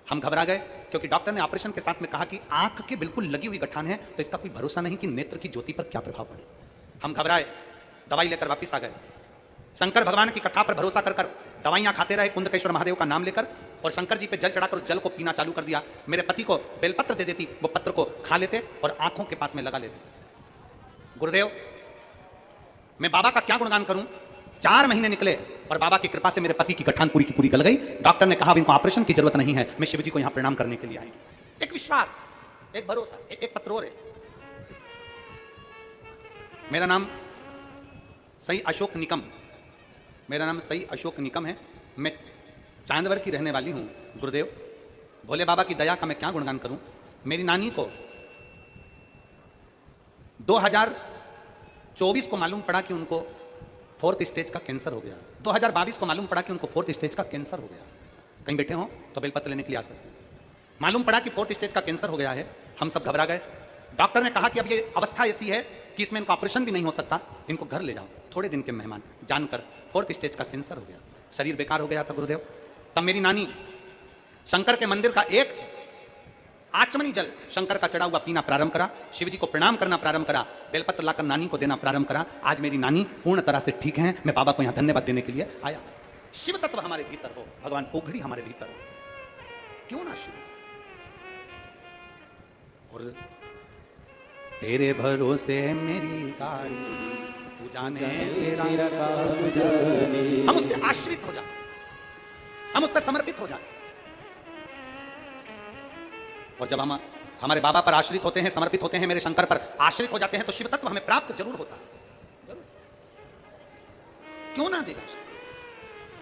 हम घबरा गए क्योंकि डॉक्टर ने ऑपरेशन के साथ में कहा कि आंख के बिल्कुल लगी हुई गठान है तो इसका कोई भरोसा नहीं कि नेत्र की ज्योति पर क्या प्रभाव पड़े। हम घबराए, दवाई लेकर वापस आ गए। शंकर भगवान की कथा पर भरोसा कर दवाइयां खाते रहे, कुंदकेश्वर महादेव का नाम लेकर, और शंकर जी पे जल चढ़ाकर उस जल को पीना चालू कर दिया। मेरे पति को बेलपत्र दे देती, वो पत्र को खा लेते और आंखों के पास में लगा लेते। गुरुदेव, मैं बाबा का क्या गुणगान करूं। 4 महीने निकले और बाबा की कृपा से मेरे पति की गठान पूरी की पूरी गल गई। डॉक्टर ने कहा अब इनको ऑपरेशन की जरूरत नहीं है। मैं शिव जी को यहां प्रणाम करने के लिए आई। एक विश्वास, एक भरोसा, एक पत्र और है। मेरा नाम सई अशोक निकम, मेरा नाम सई अशोक निकम है। मैं चांदवर की रहने वाली हूं। गुरुदेव, भोले बाबा की दया का मैं क्या गुणगान करूं। मेरी नानी को 2024 को मालूम पड़ा कि उनको 4th स्टेज का कैंसर हो गया। 2022 को मालूम पड़ा कि उनको 4th स्टेज का कैंसर हो गया। कहीं बैठे हो तो बेलपत्र लेने के लिए आ सकते हैं। मालूम पड़ा कि 4th स्टेज का कैंसर हो गया है। हम सब घबरा गए। डॉक्टर ने कहा कि अब ये अवस्था ऐसी है कि इसमें इनको ऑपरेशन भी नहीं हो सकता, इनको घर ले जाओ, थोड़े दिन के मेहमान। जानकर 4th स्टेज का कैंसर हो गया, शरीर बेकार हो गया था गुरुदेव। तब मेरी नानी शंकर के मंदिर का एक आचमनी जल शंकर का चढ़ा हुआ पीना प्रारंभ करा, शिव जी को प्रणाम करना प्रारंभ करा, बेलपत्र लाकर नानी को देना प्रारंभ करा। आज मेरी नानी पूर्ण तरह से ठीक हैं, मैं बाबा को यहाँ धन्यवाद देने के लिए आया। शिव तत्व हमारे भीतर हो, भगवान ओघड़ी हमारे भीतर हो, क्यों ना शिव। और तेरे भरोसे मेरी गाड़ी, तू जाने तेरा काम जाने। हम उस पर आश्रित हो जाए, हम उस पर समर्पित हो जाए। और जब हम हमारे बाबा पर आश्रित होते हैं, समर्पित होते हैं, मेरे शंकर पर आश्रित हो जाते हैं, तो शिव तत्व हमें प्राप्त जरूर होता है, जरूर। क्यों ना देगा?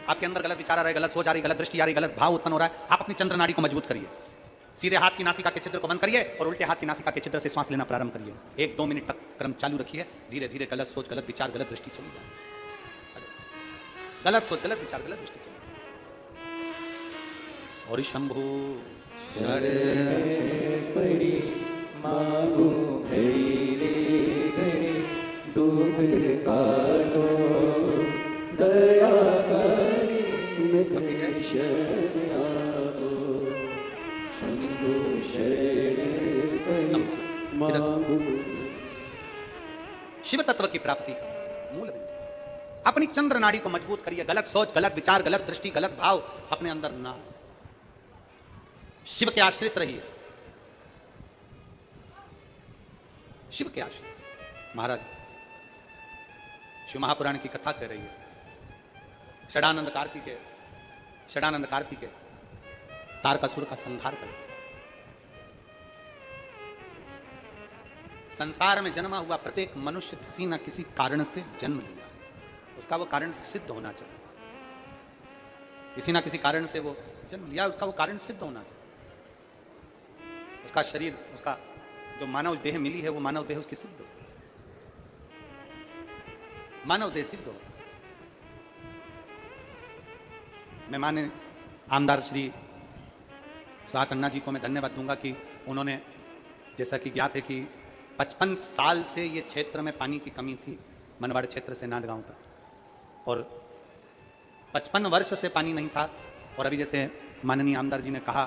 आपके अंदर गलत विचार आ रहे, गलत सोच आ रही, गलत दृष्टि आ रही, गलत भाव उत्पन्न हो रहा है, आप अपनी चंद्र नाड़ी को मजबूत करिए। सीधे हाथ की नासिका के छिद्र को बंद करिए और उल्टे हाथ की नासिका के छिद्र से श्वास लेना प्रारंभ करिए। 1-2 मिनट तक क्रम चालू रखिए। धीरे धीरे गलत सोच, गलत विचार, गलत दृष्टि चली जाए। गलत सोच, गलत विचार, गलत दृष्टि चली जाए। और शंभु पड़ी मागो घड़ी रे घड़ी, दुख काटो दया करी, मैं शरण आओ। शंभु शरण पड़ी मागो। शिव तत्व की प्राप्ति का मूल बिंदु। अपनी चंद्र नाड़ी को मजबूत करिए। गलत सोच, गलत विचार, गलत दृष्टि, गलत भाव अपने अंदर ना। शिव के आश्रित रहिए, शिव के आश्रित। महाराज शिव महापुराण की कथा कह रही है। षडानंद कार्तिकेय तारकासुर का संहार करते। संसार में जन्मा हुआ प्रत्येक मनुष्य किसी न किसी कारण से जन्म लिया, उसका वो कारण सिद्ध होना चाहिए। किसी न किसी कारण से वो जन्म लिया, उसका वो कारण सिद्ध होना चाहिए। उसका शरीर, उसका जो मानव देह मिली है, वो मानव देह उसकी सिद्ध हो, मानव देह सिद्ध हो। मैं माने आमदार श्री सुहास अन्ना जी को मैं धन्यवाद दूंगा कि उन्होंने, जैसा कि ज्ञात है कि 55 साल से ये क्षेत्र में पानी की कमी थी, मनवाड़ क्षेत्र से नांदगांव तक, और 55 वर्ष से पानी नहीं था। और अभी जैसे माननीय आमदार जी ने कहा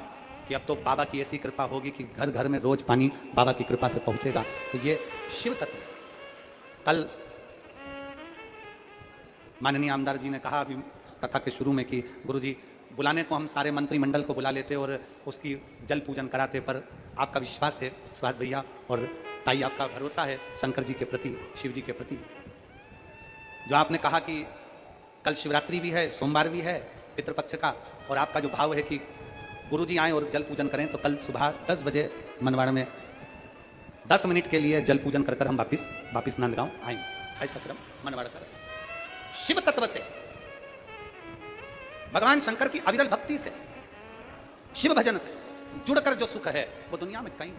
कि अब तो बाबा की ऐसी कृपा होगी कि घर घर में रोज पानी बाबा की कृपा से पहुंचेगा, तो ये शिव तत्व। कल माननीय आमदार जी ने कहा अभी कथा के शुरू में कि गुरुजी बुलाने को हम सारे मंत्रिमंडल को बुला लेते और उसकी जल पूजन कराते, पर आपका विश्वास है सुहास भैया और ताई, आपका भरोसा है शंकर जी के प्रति, शिव जी के प्रति। जो आपने कहा कि कल शिवरात्रि भी है, सोमवार भी है पितृपक्ष का, और आपका जो भाव है कि गुरुजी आए और जल पूजन करें, तो कल सुबह 10 बजे मनवाड़ में 10 मिनट के लिए जल पूजन कर हम वापिस नांदगांव आएंगे। ऐसा क्रम मनवाड़ करें। शिव तत्व से, भगवान शंकर की अविरल भक्ति से, शिव भजन से जुड़कर जो सुख है वो दुनिया में कहीं।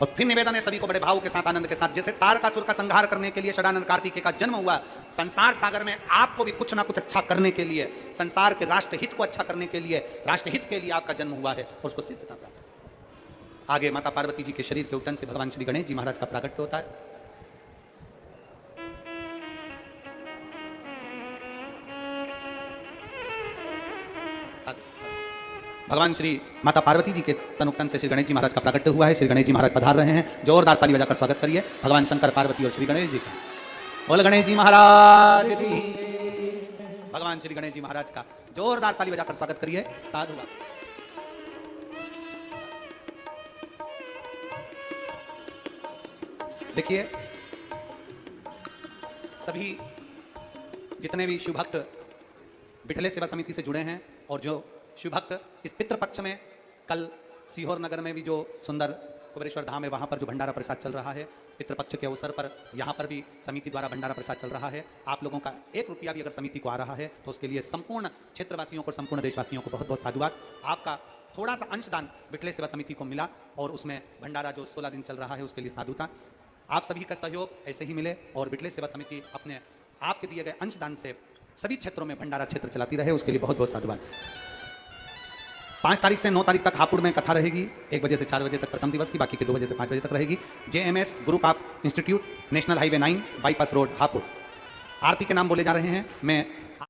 और फिर निवेदन है सभी को बड़े भाव के साथ, आनंद के साथ, जैसे तारकासुर का संहार करने के लिए षडानंद कार्तिकेय का जन्म हुआ, संसार सागर में आपको भी कुछ ना कुछ अच्छा करने के लिए, संसार के राष्ट्र हित को अच्छा करने के लिए, राष्ट्र हित के लिए आपका जन्म हुआ है और उसको सिद्धता प्राप्त। आगे माता पार्वती जी के शरीर के उठन से भगवान श्री गणेश जी महाराज का प्राकट्य होता है। भगवान श्री माता पार्वती जी के तनुक्तन से श्री गणेश जी महाराज का प्राकट्य हुआ है। श्री गणेश जी महाराज पधार रहे हैं। जोरदार ताली बजाकर स्वागत करिए भगवान शंकर, पार्वती और श्री गणेश जी का। बोल गणेश जी महाराज की। भगवान श्री गणेश जी महाराज का जोरदार ताली बजाकर स्वागत करिए। साधु। देखिए सभी जितने भी शिव भक्त बिठले सेवा समिति से जुड़े हैं और जो शिव भक्त इस पितृपक्ष में, कल सीहोर नगर में भी जो सुंदर कुबेरेश्वर धाम है, वहाँ पर जो भंडारा प्रसाद चल रहा है पितृपक्ष के अवसर पर, यहाँ पर भी समिति द्वारा भंडारा प्रसाद चल रहा है। आप लोगों का 1 रुपया भी अगर समिति को आ रहा है तो उसके लिए संपूर्ण क्षेत्रवासियों को, संपूर्ण देशवासियों को बहुत बहुत साधुवाद। आपका थोड़ा सा अंशदान बिठले सेवा समिति को मिला और उसमें भंडारा जो 16 दिन चल रहा है उसके लिए साधुता। आप सभी का सहयोग ऐसे ही मिले और बिठले सेवा समिति अपने आपके दिए गए अंशदान से सभी क्षेत्रों में भंडारा क्षेत्र चलाती रहे, उसके लिए बहुत बहुत साधुवाद। 5 तारीख से 9 तारीख तक हापुड़ में कथा रहेगी, 1 बजे से 4 बजे तक प्रथम दिवस की, बाकी के 2 बजे से 5 बजे तक रहेगी। JMS group of institute, national highway 9, bypass road, Hapur. Aarti के नाम बोले जा रहे हैं। मैं